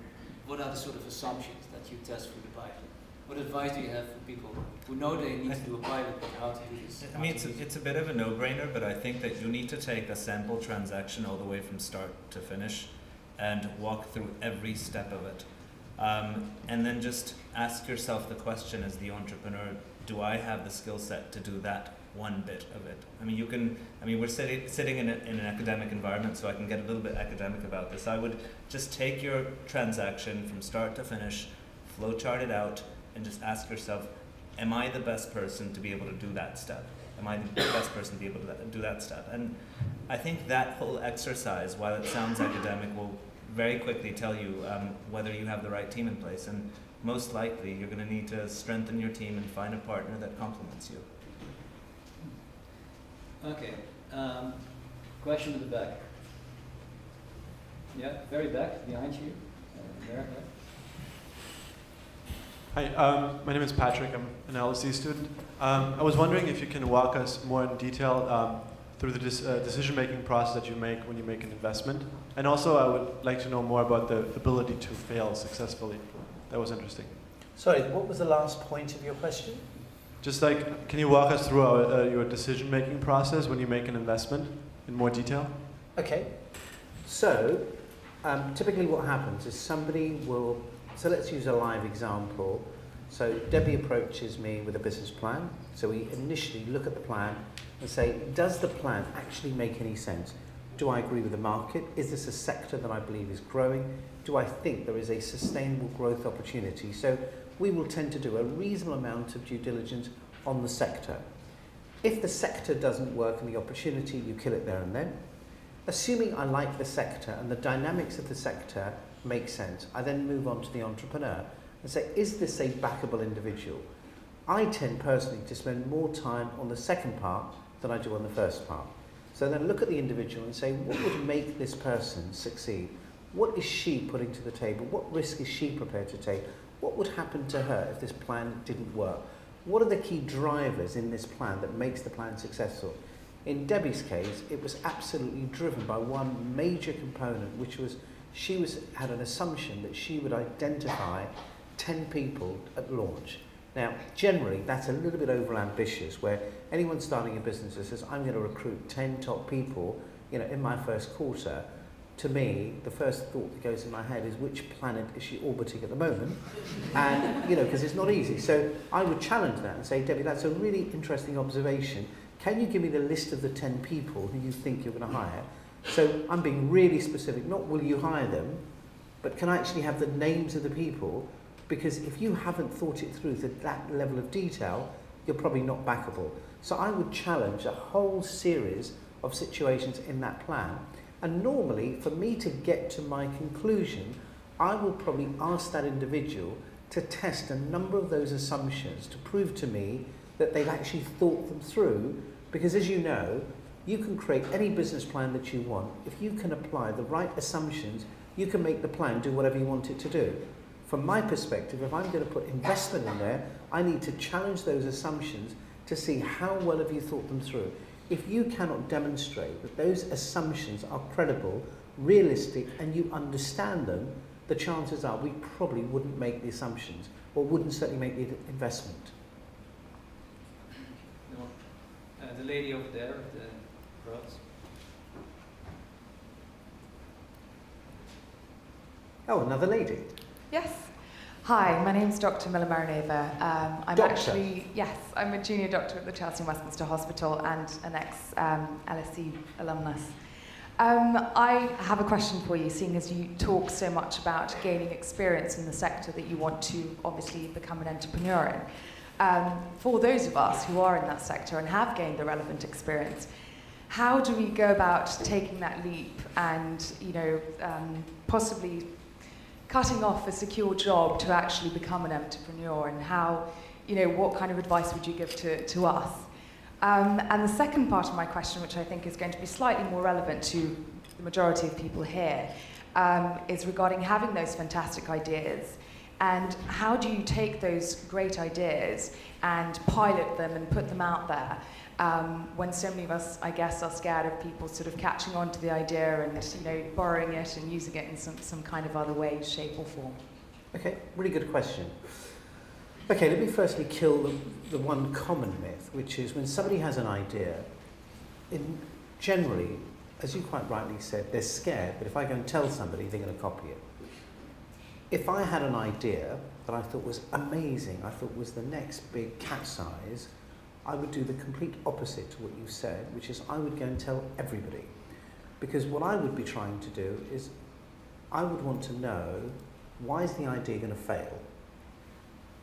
what are the sort of assumptions that you test for the pilot? What advice do you have for people who know they need to do a pilot, but how to do this? I mean, it's a bit of a no-brainer, but I think that you need to take a sample transaction all the way from start to finish and walk through every step of it. And then just ask yourself the question as the entrepreneur, do I have the skill set to do that one bit of it? I mean, we're sitting in an academic environment, so I can get a little bit academic about this. I would just take your transaction from start to finish, flowchart it out, and just ask yourself, am I the best person to be able to do that step? Am I the best person to be able to do that step? And I think that whole exercise, while it sounds academic, will very quickly tell you whether you have the right team in place. And most likely, you're going to need to strengthen your team and find a partner that complements you. Okay. Question to the back. Yeah, very back, behind you. There. Hi, my name is Patrick. I'm an LSE student. I was wondering if you can walk us more in detail through the decision-making process that you make when you make an investment. And also, I would like to know more about the ability to fail successfully. That was interesting. Sorry, what was the last point of your question? Just like, can you walk us through your decision-making process when you make an investment in more detail? Okay. So, typically what happens is somebody will, so let's use a live example. So Debbie approaches me with a business plan. So we initially look at the plan and say, does the plan actually make any sense? Do I agree with the market? Is this a sector that I believe is growing? Do I think there is a sustainable growth opportunity? So we will tend to do a reasonable amount of due diligence on the sector. If the sector doesn't work and the opportunity, you kill it there and then. Assuming I like the sector and the dynamics of the sector make sense, I then move on to the entrepreneur and say, is this a backable individual? I tend personally to spend more time on the second part than I do on the first part. So then look at the individual and say, what would make this person succeed? What is she putting to the table? What risk is she prepared to take? What would happen to her if this plan didn't work? What are the key drivers in this plan that makes the plan successful? In Debbie's case, it was absolutely driven by one major component, which was she had an assumption that she would identify 10 people at launch. Now, generally, that's a little bit overambitious, where anyone starting a business that says, I'm going to recruit 10 top people, in my first quarter. To me, the first thought that goes in my head is, which planet is she orbiting at the moment? And, because it's not easy. So I would challenge that and say, Debbie, that's a really interesting observation. Can you give me the list of the 10 people who you think you're going to hire? So I'm being really specific, not will you hire them, but can I actually have the names of the people? Because if you haven't thought it through to that level of detail, you're probably not backable. So I would challenge a whole series of situations in that plan. And normally, for me to get to my conclusion, I will probably ask that individual to test a number of those assumptions to prove to me that they've actually thought them through. Because as you know, you can create any business plan that you want. If you can apply the right assumptions, you can make the plan do whatever you want it to do. From my perspective, if I'm going to put investment in there, I need to challenge those assumptions to see how well have you thought them through. If you cannot demonstrate that those assumptions are credible, realistic, and you understand them, the chances are we probably wouldn't make the assumptions, or wouldn't certainly make the investment. No. The lady over there, the crowds. Oh, another lady. Yes. Hi, my name's Dr. Miller Marinova. I'm Doctor? actually, yes, I'm a junior doctor at the Chelsea and Westminster Hospital and an ex-LSE alumnus. I have a question for you, seeing as you talk so much about gaining experience in the sector that you want to obviously become an entrepreneur in. For those of us who are in that sector and have gained the relevant experience, how do we go about taking that leap and, possibly cutting off a secure job to actually become an entrepreneur, and how, what kind of advice would you give to us? And the second part of my question, which I think is going to be slightly more relevant to the majority of people here, is regarding having those fantastic ideas, and how do you take those great ideas and pilot them and put them out there, when so many of us, I guess, are scared of people sort of catching on to the idea and, borrowing it and using it in some kind of other way, shape or form? Okay, really good question. Okay, let me firstly kill the one common myth, which is when somebody has an idea, generally, as you quite rightly said, they're scared, but if I go and tell somebody, they're going to copy it. If I had an idea that I thought was amazing, I thought was the next big capsize, I would do the complete opposite to what you said, which is I would go and tell everybody. Because what I would be trying to do is I would want to know, why is the idea going to fail?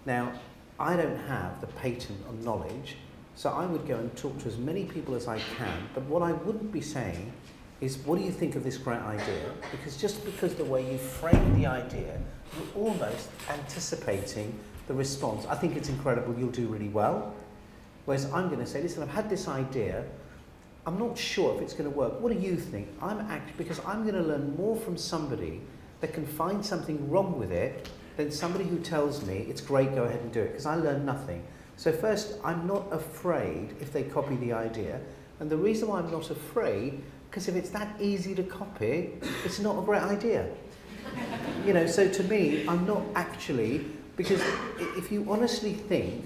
Now, I don't have the patent on knowledge, so I would go and talk to as many people as I can, but what I wouldn't be saying is, what do you think of this great idea? Because just because the way you frame the idea, you're almost anticipating the response. I think it's incredible, you'll do really well. Whereas I'm going to say, listen, I've had this idea, I'm not sure if it's going to work. What do you think? Because I'm going to learn more from somebody that can find something wrong with it than somebody who tells me it's great, go ahead and do it, because I learn nothing. So first, I'm not afraid if they copy the idea. And the reason why I'm not afraid, because if it's that easy to copy, it's not a great idea. You know, so to me, I'm not actually, because if you honestly think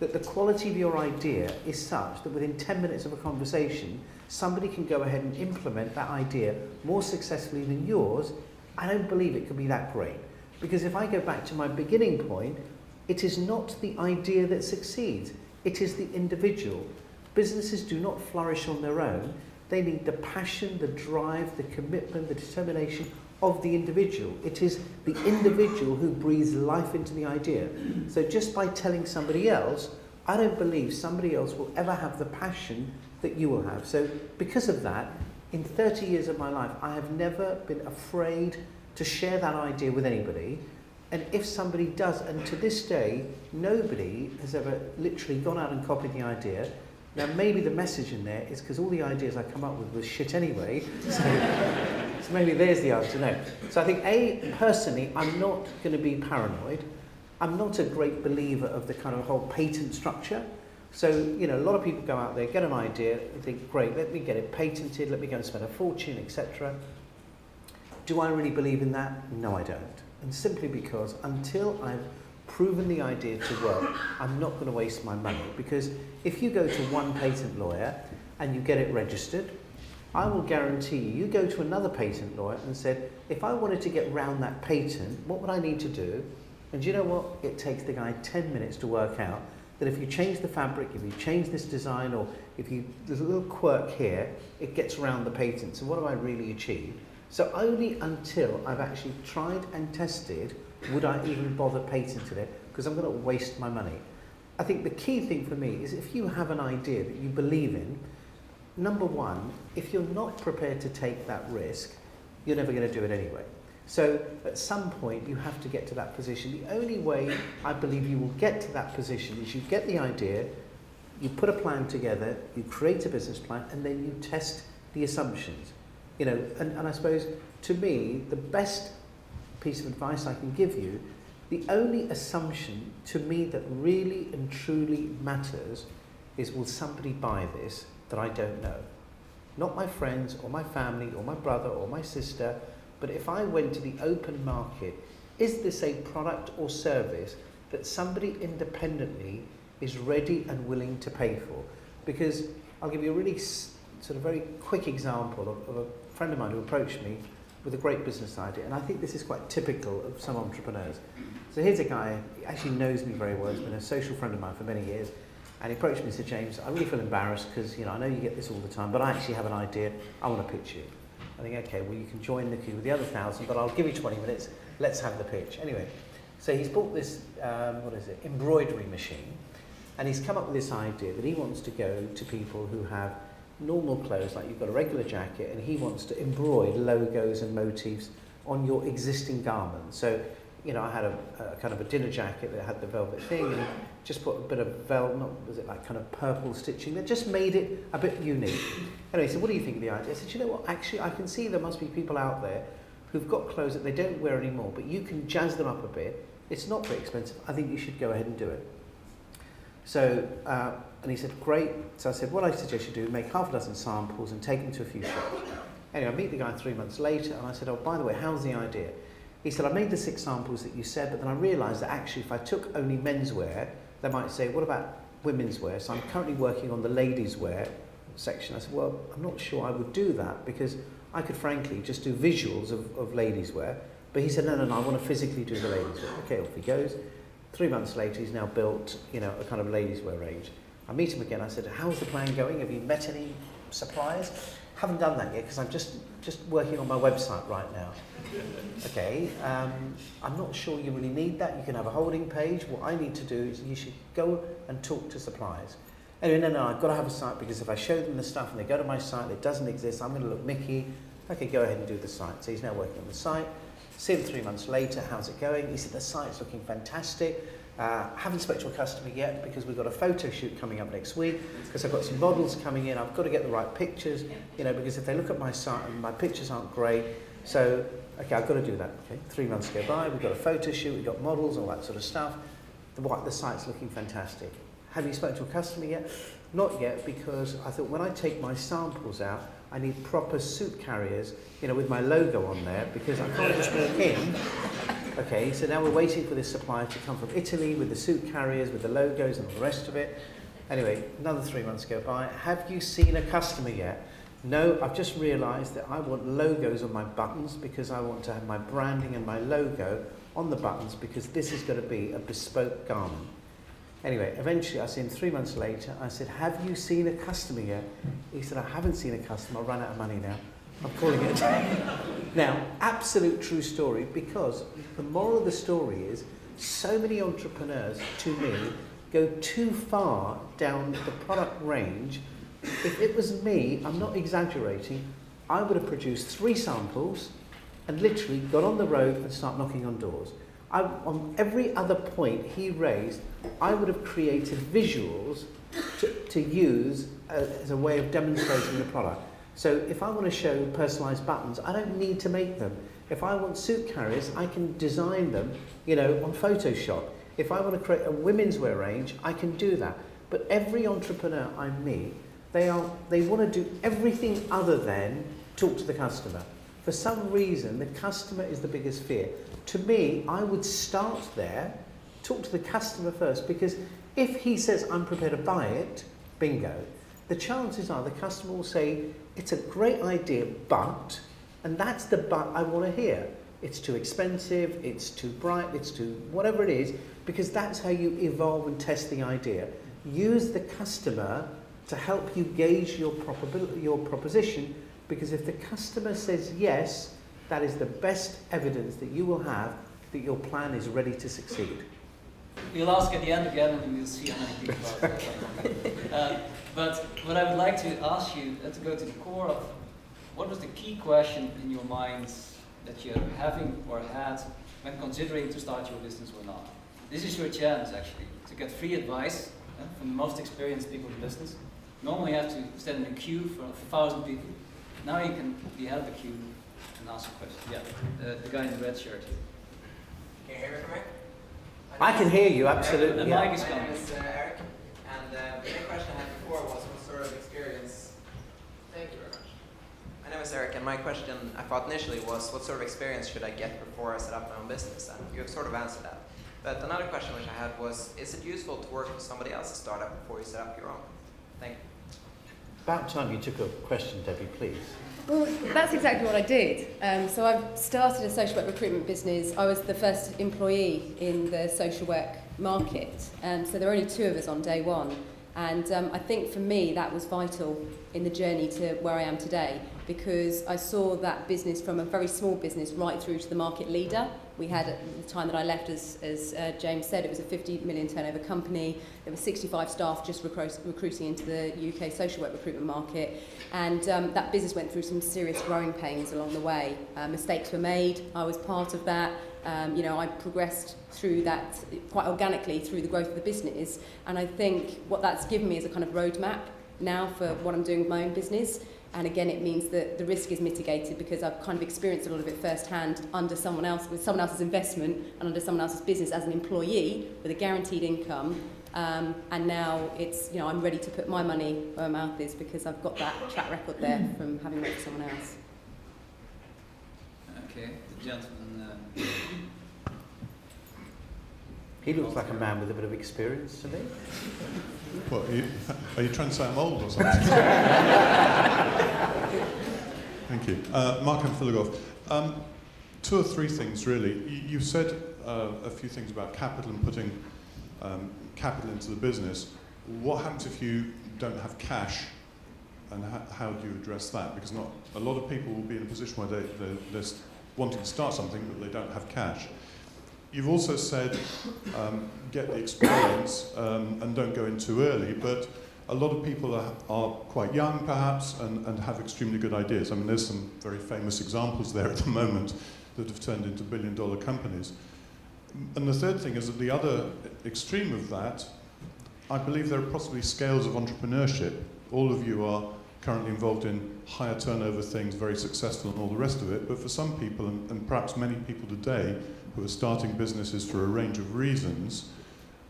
that the quality of your idea is such that within 10 minutes of a conversation, somebody can go ahead and implement that idea more successfully than yours, I don't believe it could be that great. Because if I go back to my beginning point, it is not the idea that succeeds, it is the individual. Businesses do not flourish on their own. They need the passion, the drive, the commitment, the determination of the individual. It is the individual who breathes life into the idea. So just by telling somebody else, I don't believe somebody else will ever have the passion that you will have. So because of that, in 30 years of my life, I have never been afraid to share that idea with anybody. And if somebody does, and to this day, nobody has ever literally gone out and copied the idea. Now, maybe the message in there is because all the ideas I come up with was shit anyway. So maybe there's the answer. No. So I think, personally, I'm not going to be paranoid. I'm not a great believer of the kind of whole patent structure. So, you know, a lot of people go out there, get an idea, and think, great, let me get it patented, let me go and spend a fortune, etc. Do I really believe in that? No, I don't. And simply because until I've proven the idea to work, I'm not going to waste my money. Because if you go to one patent lawyer and you get it registered, I will guarantee you go to another patent lawyer and said, if I wanted to get round that patent, what would I need to do? And do you know what? It takes the guy 10 minutes to work out that if you change the fabric, if you change this design, or if you, there's a little quirk here, it gets around the patent. So what have I really achieved? So only until I've actually tried and tested would I even bother patenting it, because I'm going to waste my money. I think the key thing for me is if you have an idea that you believe in, number one, if you're not prepared to take that risk, you're never going to do it anyway. So at some point you have to get to that position. The only way I believe you will get to that position is you get the idea, you put a plan together, you create a business plan, and then you test the assumptions. You know, and I suppose to me the best piece of advice I can give you, the only assumption to me that really and truly matters is, will somebody buy this that I don't know? Not my friends or my family or my brother or my sister, but if I went to the open market, is this a product or service that somebody independently is ready and willing to pay for? Because I'll give you a really sort of very quick example of a friend of mine who approached me with a great business idea, and I think this is quite typical of some entrepreneurs. So here's a guy, he actually knows me very well, he's been a social friend of mine for many years, and he approached me and said, James, I really feel embarrassed because, you know, I know you get this all the time, but I actually have an idea, I want to pitch you. I think, okay, well you can join the queue with the other 1,000, but I'll give you 20 minutes, let's have the pitch. Anyway, so he's bought this, embroidery machine, and he's come up with this idea that he wants to go to people who have normal clothes, like you've got a regular jacket, and he wants to embroider logos and motifs on your existing garment. So, you know, I had a kind of a dinner jacket that had the velvet thing, and he just put a bit of velvet, was it like kind of purple stitching, that just made it a bit unique. Anyway, he said, what do you think of the idea? I said, you know what, actually I can see there must be people out there who've got clothes that they don't wear anymore, but you can jazz them up a bit. It's not very expensive. I think you should go ahead and do it. So, and he said, great. So I said, what I suggest you do, make half a dozen samples and take them to a few shops. Anyway, I meet the guy 3 months later, and I said, oh, by the way, how's the idea? He said, I made the 6 samples that you said, but then I realised that actually if I took only menswear, they might say, what about women's wear? So I'm currently working on the ladies' wear section. I said, well, I'm not sure I would do that, because I could frankly just do visuals of ladies' wear. But he said, no, I want to physically do the ladies' wear. Okay, off he goes. 3 months later, he's now built, you know, a kind of ladies' wear range. I meet him again. I said, how's the plan going? Have you met any suppliers? Haven't done that yet because I'm just working on my website right now. Okay, I'm not sure you really need that. You can have a holding page. What I need to do is you should go and talk to suppliers. Anyway, no, I've got to have a site, because if I show them the stuff and they go to my site and it doesn't exist, I'm going to look Mickey. Okay, go ahead and do the site. So he's now working on the site. See him 3 months later, how's it going? He said, the site's looking fantastic. Haven't spoken to a customer yet because we've got a photo shoot coming up next week, because I've got some models coming in. I've got to get the right pictures, you know, because if they look at my site and my pictures aren't great, so, okay, I've got to do that. Okay, 3 months go by, we've got a photo shoot, we've got models, all that sort of stuff. The site's looking fantastic. Have you spoken to a customer yet? Not yet, because I thought when I take my samples out, I need proper suit carriers, you know, with my logo on there, because I can't just walk in Okay, so now we're waiting for this supplier to come from Italy with the suit carriers, with the logos and all the rest of it. Anyway, another 3 months go by. Have you seen a customer yet? No, I've just realised that I want logos on my buttons because I want to have my branding and my logo on the buttons because this is going to be a bespoke garment. Anyway, eventually I see him 3 months later. I said, have you seen a customer yet? He said, I haven't seen a customer. I've run out of money now. I'm calling it a day. Now, absolute true story, because the moral of the story is so many entrepreneurs, to me, go too far down the product range. If it was me, I'm not exaggerating, I would have produced 3 samples and literally got on the road and start knocking on doors. On every other point he raised, I would have created visuals to use as a way of demonstrating the product. So if I want to show personalised buttons, I don't need to make them. If I want suit carriers, I can design them, on Photoshop. If I want to create a women's wear range, I can do that. But every entrepreneur I meet, they want to do everything other than talk to the customer. For some reason, the customer is the biggest fear. To me, I would start there, talk to the customer first, because if he says, I'm prepared to buy it, bingo, the chances are the customer will say, it's a great idea, but, and that's the but I want to hear. It's too expensive, it's too bright, it's too whatever it is, because that's how you evolve and test the idea. Use the customer to help you gauge your proposition, because if the customer says yes, that is the best evidence that you will have that your plan is ready to succeed. We'll ask at the end again and we'll see how many people are. But what I would like to ask you, to go to the core of what was the key question in your minds that you're having or had when considering to start your business or not. This is your chance actually to get free advice from the most experienced people in business. Normally you have to stand in a queue for 1,000 people. Now you can be out of the queue and ask a question. Yeah, the guy in the red shirt here. Can you hear me from here? I can hear you, absolutely. The Yeah. mic is My coming. name is Eric, and the main question I had before was what sort of experience... Thank you very much. My name is Eric, and my question I thought initially was what sort of experience should I get before I set up my own business? And you have sort of answered that. But another question which I had was, is it useful to work with somebody else's startup before you set up your own? Thank you. About time you took a question, Debbie, please. Well, that's exactly what I did. So I started a social work recruitment business. I was the first employee in the social work market. So there were only 2 of us on day one. And I think for me that was vital in the journey to where I am today, because I saw that business from a very small business right through to the market leader. We had, at the time that I left, as James said, it was a 50 million turnover company. There were 65 staff just recruiting into the UK social work recruitment market. And that business went through some serious growing pains along the way. Mistakes were made. I was part of that. I progressed through that quite organically through the growth of the business. And I think what that's given me is a kind of roadmap now for what I'm doing with my own business. And again, it means that the risk is mitigated because I've kind of experienced a lot of it firsthand under someone else, with someone else's investment and under someone else's business as an employee with a guaranteed income. And now it's, I'm ready to put my money where my mouth is because I've got that track record there from having worked for someone else. Okay, the gentleman. He looks like a man with a bit of experience to me. What, are you trying to say I'm old or something? Thank you. Mark and Philogov. 2 or 3 things, really. You said a few things about capital and putting capital into the business. What happens if you don't have cash, and how do you address that? Because not a lot of people will be in a position where they're wanting to start something, but they don't have cash. You've also said get the experience and don't go in too early, but a lot of people are quite young perhaps and have extremely good ideas. I mean, there's some very famous examples there at the moment that have turned into billion-dollar companies. And the third thing is at the other extreme of that, I believe there are possibly scales of entrepreneurship. All of you are currently involved in higher turnover things, very successful and all the rest of it, but for some people, and perhaps many people today, who are starting businesses for a range of reasons,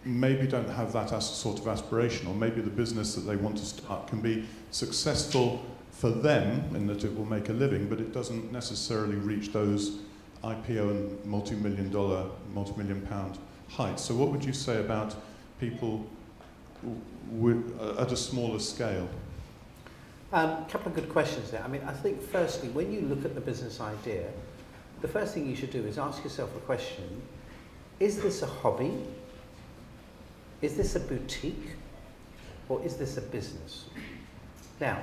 maybe don't have that as a sort of aspiration, or maybe the business that they want to start can be successful for them in that it will make a living, but it doesn't necessarily reach those IPO and multi-million pound heights. So what would you say about people at a smaller scale? A couple of good questions there. I mean, I think firstly, when you look at the business idea, the first thing you should do is ask yourself a question: is this a hobby? Is this a boutique? Or is this a business? Now,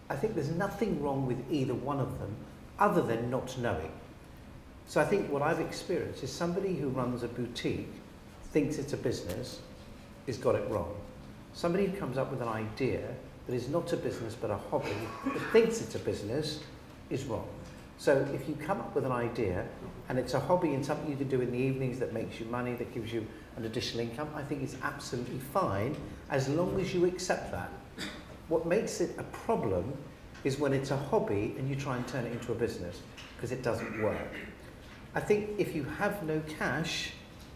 I think there's nothing wrong with either one of them other than not knowing. So I think what I've experienced is somebody who runs a boutique thinks it's a business has got it wrong. Somebody who comes up with an idea that is not a business but a hobby that thinks it's a business is wrong. So if you come up with an idea and it's a hobby and something you can do in the evenings that makes you money, that gives you an additional income, I think it's absolutely fine as long as you accept that. What makes it a problem is when it's a hobby and you try and turn it into a business, because it doesn't work. I think if you have no cash,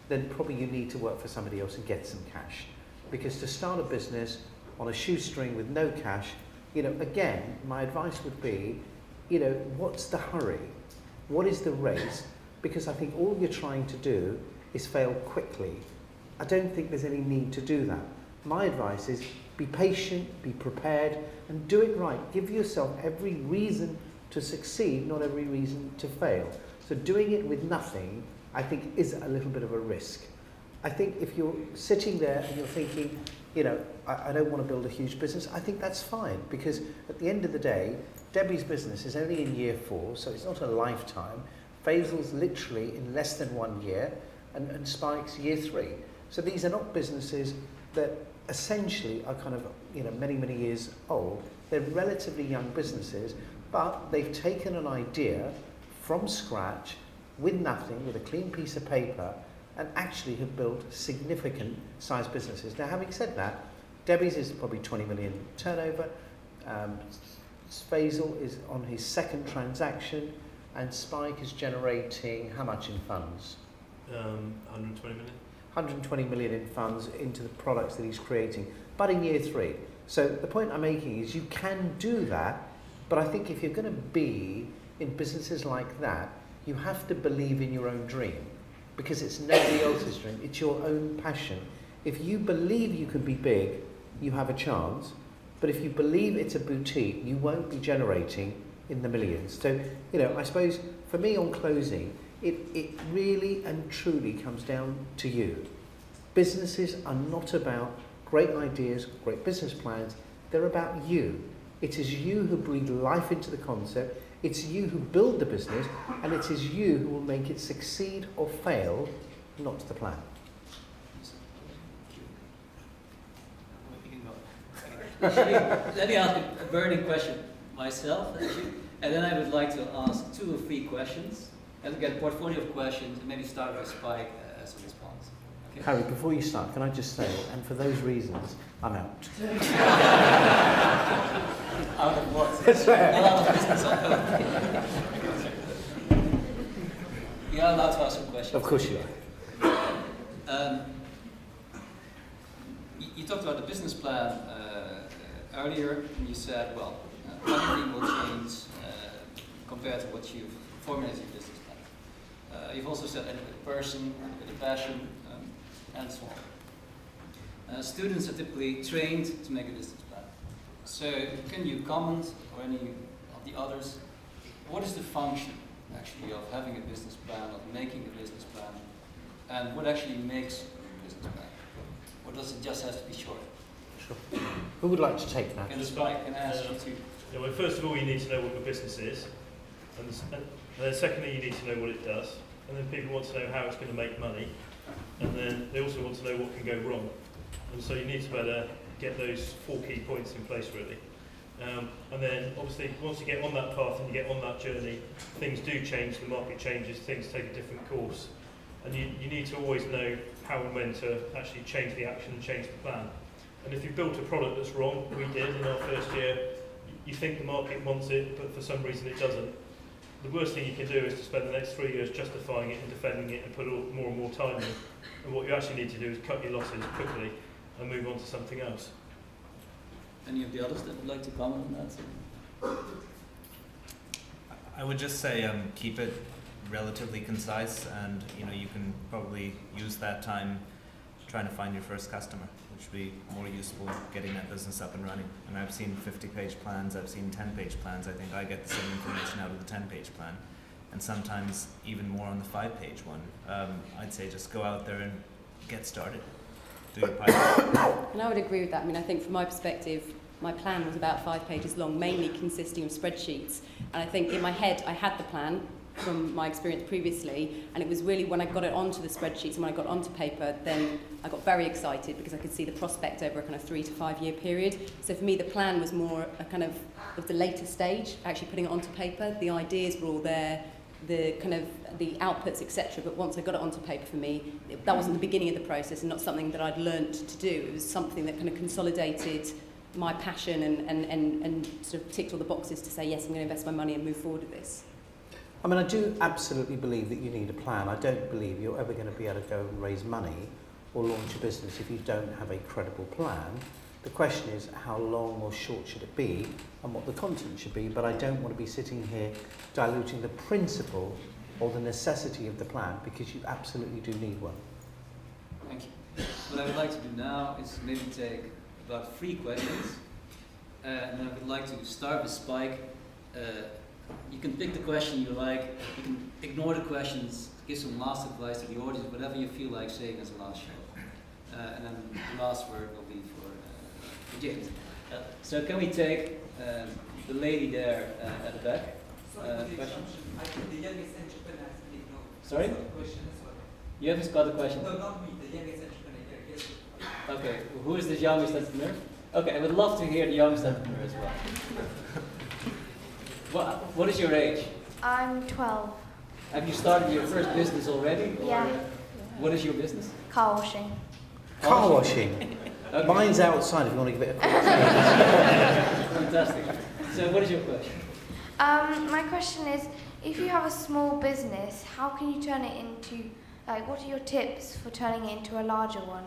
then probably you need to work for somebody else and get some cash. Because to start a business on a shoestring with no cash, again, my advice would be, what's the hurry? What is the race? Because I think all you're trying to do is fail quickly. I don't think there's any need to do that. My advice is be patient, be prepared, and do it right. Give yourself every reason to succeed, not every reason to fail. So doing it with nothing, I think, is a little bit of a risk. I think if you're sitting there and you're thinking, I don't want to build a huge business, I think that's fine, because at the end of the day, Debbie's business is only in year 4, so it's not a lifetime. Faisal's literally in less than 1 year, and Spike's year 3. So these are not businesses that essentially are kind of, many, many years old. They're relatively young businesses, but they've taken an idea from scratch with nothing, with a clean piece of paper, and actually have built significant size businesses. Now, having said that, Debbie's is probably 20 million turnover. Faisal is on his 2nd transaction, and Spike is generating how much in funds? 120 million. 120 million in funds into the products that he's creating, but in year 3. So the point I'm making is you can do that, but I think if you're going to be in businesses like that, you have to believe in your own dream, because it's nobody else's dream, it's your own passion. If you believe you can be big, you have a chance, but if you believe it's a boutique, you won't be generating in the millions. So, I suppose for me on closing, it really and truly comes down to you. Businesses are not about great ideas, great business plans, they're about you. It is you who breathe life into the concept, it's you who build the business, and it is you who will make it succeed or fail, not the plan. Let me ask a burning question myself, actually, and then I would like to ask 2 or 3 questions, and get a portfolio of questions, and maybe start with Spike as a response. Okay? Harry, before you start, can I just say, and for those reasons, I'm out. Out of what? That's right. Out of business. You are allowed to ask some questions. Of course you are. You talked about the business plan earlier, and you said, well, everything will change compared to what you've formulated your business plan. You've also said a person with a passion, and so on. Students are typically trained to make a business plan. So can you comment, or any of the others, what is the function actually of having a business plan, of making a business plan, and what actually makes a business plan? Or does it just have to be short? Sure. Who would like to take that? Can Spike, can I ask you to? Yeah, well, first of all, you need to know what your business is, and then secondly, you need to know what it does, and then people want to know how it's going to make money, and then they also want to know what can go wrong. And so you need to better get those 4 key points in place, really. And then, obviously, once you get on that path and you get on that journey, things do change, the market changes, things take a different course. And you need to always know how and when to actually change the action and change the plan. And if you built a product that's wrong, we did in our first year, you think the market wants it, but for some reason it doesn't. The worst thing you can do is to spend the next 3 years justifying it and defending it and put more and more time in. And what you actually need to do is cut your losses quickly and move on to something else. Any of the others that would like to comment on that? I would just say keep it relatively concise, and you can probably use that time trying to find your first customer, which would be more useful in getting that business up and running. And I've seen 50-page plans, I've seen 10-page plans. I think I get the same information out of the 10-page plan, and sometimes even more on the 5-page one. I'd say just go out there and get started. Do your pilot. And I would agree with that. I mean, I think from my perspective, my plan was about 5 pages long, mainly consisting of spreadsheets. And I think in my head, I had the plan from my experience previously, and it was really when I got it onto the spreadsheets and when I got onto paper, then I got very excited because I could see the prospect over a kind of 3 to 5 year period. So for me, the plan was more a kind of the later stage, actually putting it onto paper. The ideas were all there, the kind of the outputs, etc. But once I got it onto paper, for me, that wasn't the beginning of the process and not something that I'd learned to do. It was something that kind of consolidated my passion and sort of ticked all the boxes to say, yes, I'm going to invest my money and move forward with this. I mean, I do absolutely believe that you need a plan. I don't believe you're ever going to be able to go and raise money or launch a business if you don't have a credible plan. The question is how long or short should it be and what the content should be, but I don't want to be sitting here diluting the principle or the necessity of the plan, because you absolutely do need one. Thank you. What I would like to do now is maybe take about 3 questions, and then I would like to start with Spike. You can pick the question you like, you can ignore the questions, give some last advice to the audience, whatever you feel like saying as a last show. And then the last word will be for James. So can we take the lady there at the back? Question? I think the youngest entrepreneurs need no. Sorry? Question as well. You haven't got the question? No, not me, the youngest entrepreneur. Yes. Okay, who is the youngest entrepreneur? Okay, I would love to hear the youngest entrepreneur as well. What is your age? I'm 12. Have you started your first business already? Yeah. What is your business? Car washing. Car washing? Okay. Mine's outside if you want to give it a call. Fantastic. So what is your question? My question is, if you have a small business, how can you turn it into, like, what are your tips for turning it into a larger one?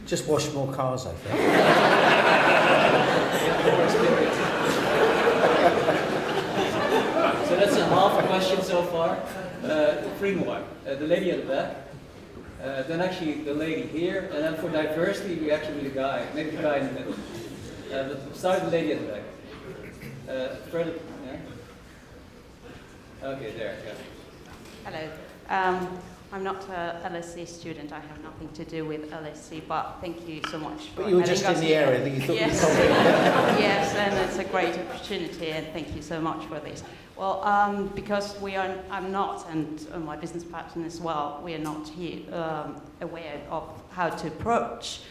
Just wash more cars, I think. So that's a half a question so far. 3 more. The lady at the back. Then actually the lady here. And then for diversity, we actually need a guy. Maybe the guy in the middle. But start with the lady at the back. Further. Yeah. Okay, there. Yeah. Hello. I'm not a LSE student. I have nothing to do with LSE, but thank you so much for But you were just in the here. area that you thought yes. you told me. Yes, and it's a great opportunity, and thank you so much for this. Well, because I'm not, and my business partner as well, we are not here aware of how to approach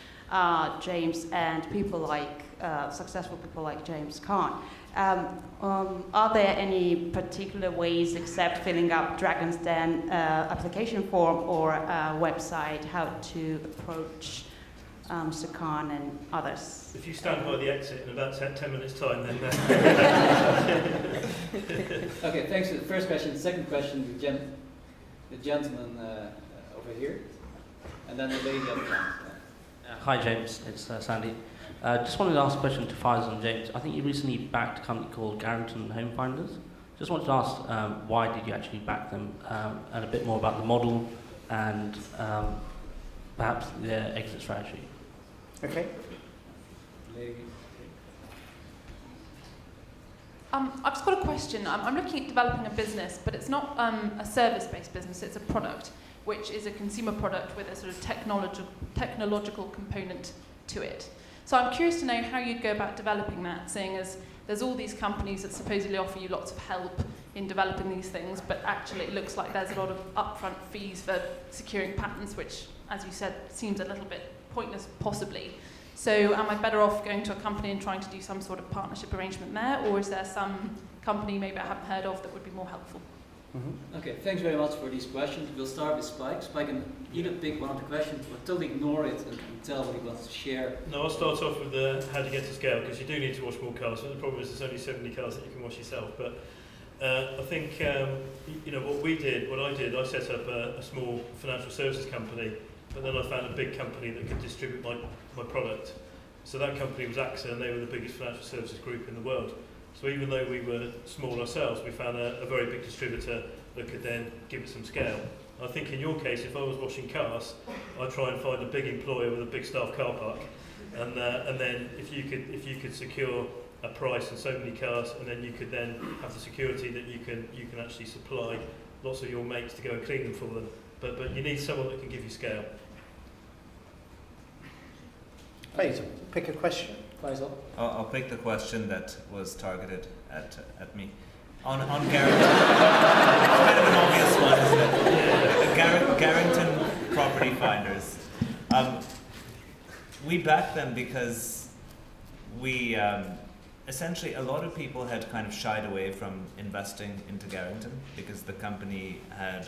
James and people like successful people like James Khan. Are there any particular ways, except filling up Dragon's Den application form or a website, how to approach Mr. Khan and others? If you stand by the exit in about 10 minutes' time, then... Okay, thanks for the first question. The second question, the gentleman over here, and then the lady up front. Hi James, it's Sandy. Just wanted to ask a question to Faisal and James. I think you recently backed a company called Garrington Home Finders. Just wanted to ask why did you actually back them, and a bit more about the model and perhaps their exit strategy. Okay. I've just got a question. I'm looking at developing a business, but it's not a service-based business, it's a product, which is a consumer product with a sort of technological component to it. So I'm curious to know how you'd go about developing that, seeing as there's all these companies that supposedly offer you lots of help in developing these things, but actually it looks like there's a lot of upfront fees for securing patents, which, as you said, seems a little bit pointless, possibly. So am I better off going to a company and trying to do some sort of partnership arrangement there, or is there some company maybe I haven't heard of that would be more helpful? Mm-hmm. Okay, thanks very much for these questions. We'll start with Spike. Spike can either pick one of the questions or totally ignore it and tell what he wants to share. No, I'll start off with how to get to scale, because you do need to wash more cars. So the problem is there's only 70 cars that you can wash yourself. But I think what I did, I set up a small financial services company, but then I found a big company that could distribute my product. So that company was AXA, and they were the biggest financial services group in the world. So even though we were small ourselves, we found a very big distributor that could then give it some scale. I think in your case, if I was washing cars, I'd try and find a big employer with a big staff car park, and then if you could secure a price and so many cars, and then you could then have the security that you can actually supply lots of your mates to go and clean them for them. But you need someone that can give you scale. Faisal, pick a question. Faisal. I'll pick the question that was targeted at me. On Garrington, it's kind of an obvious one, isn't it? Garrington Property Finders. We backed them because we essentially, a lot of people had kind of shied away from investing into Garrington because the company had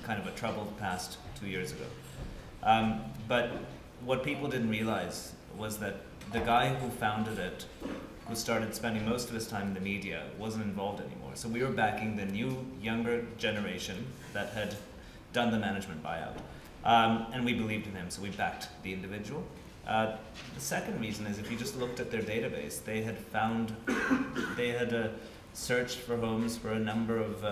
kind of a troubled past 2 years ago. But what people didn't realize was that the guy who founded it, who started spending most of his time in the media, wasn't involved anymore. So we were backing the new, younger generation that had done the management buyout. And we believed in him, so we backed the individual. The second reason is if you just looked at their database, they had searched for homes for a number of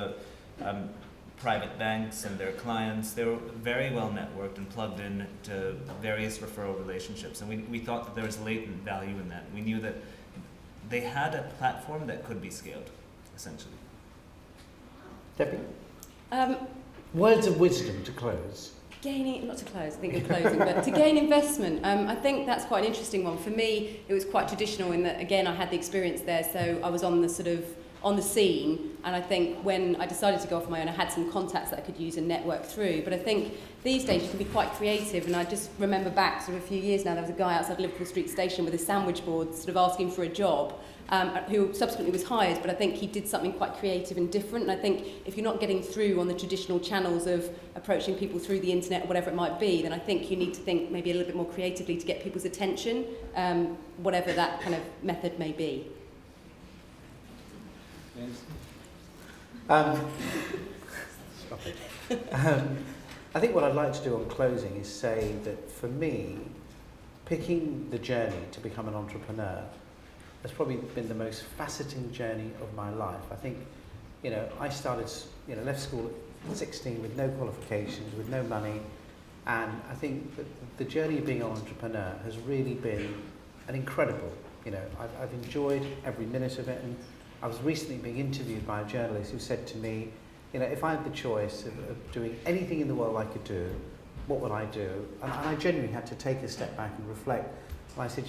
private banks and their clients. They were very well networked and plugged in to various referral relationships. And we thought that there was latent value in that. We knew that they had a platform that could be scaled, essentially. Debbie? Words of wisdom to close. Not to close, I think you're closing, but to gain investment, I think that's quite an interesting one. For me, it was quite traditional in that, again, I had the experience there, so I was on the scene, and I think when I decided to go off my own, I had some contacts that I could use and network through. But I think these days you can be quite creative, and I just remember back sort of a few years now, there was a guy outside Liverpool Street Station with a sandwich board sort of asking for a job, who subsequently was hired, but I think he did something quite creative and different. And I think if you're not getting through on the traditional channels of approaching people through the internet or whatever it might be, then I think you need to think maybe a little bit more creatively to get people's attention, whatever that kind of method may be. Stop it. I think what I'd like to do on closing is say that for me, picking the journey to become an entrepreneur has probably been the most fascinating journey of my life. I think, I started, left school at 16 with no qualifications, with no money, and I think that the journey of being an entrepreneur has really been an incredible, I've enjoyed every minute of it. And I was recently being interviewed by a journalist who said to me, if I had the choice of doing anything in the world I could do, what would I do? And I genuinely had to take a step back and reflect. And I said,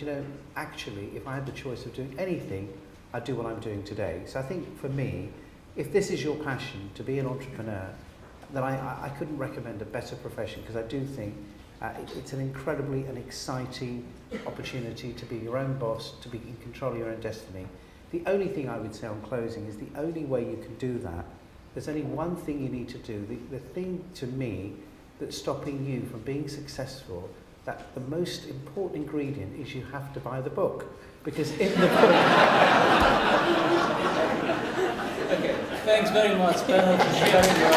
actually, if I had the choice of doing anything, I'd do what I'm doing today. So I think for me, if this is your passion to be an entrepreneur, then I couldn't recommend a better profession, because I do think it's an incredibly and exciting opportunity to be your own boss, to be in control of your own destiny. The only thing I would say on closing is the only way you can do that, there's only one thing you need to do. The thing to me that's stopping you from being successful, that the most important ingredient is you have to buy the book. Because in the book... Okay, thanks very much, panel, for sharing your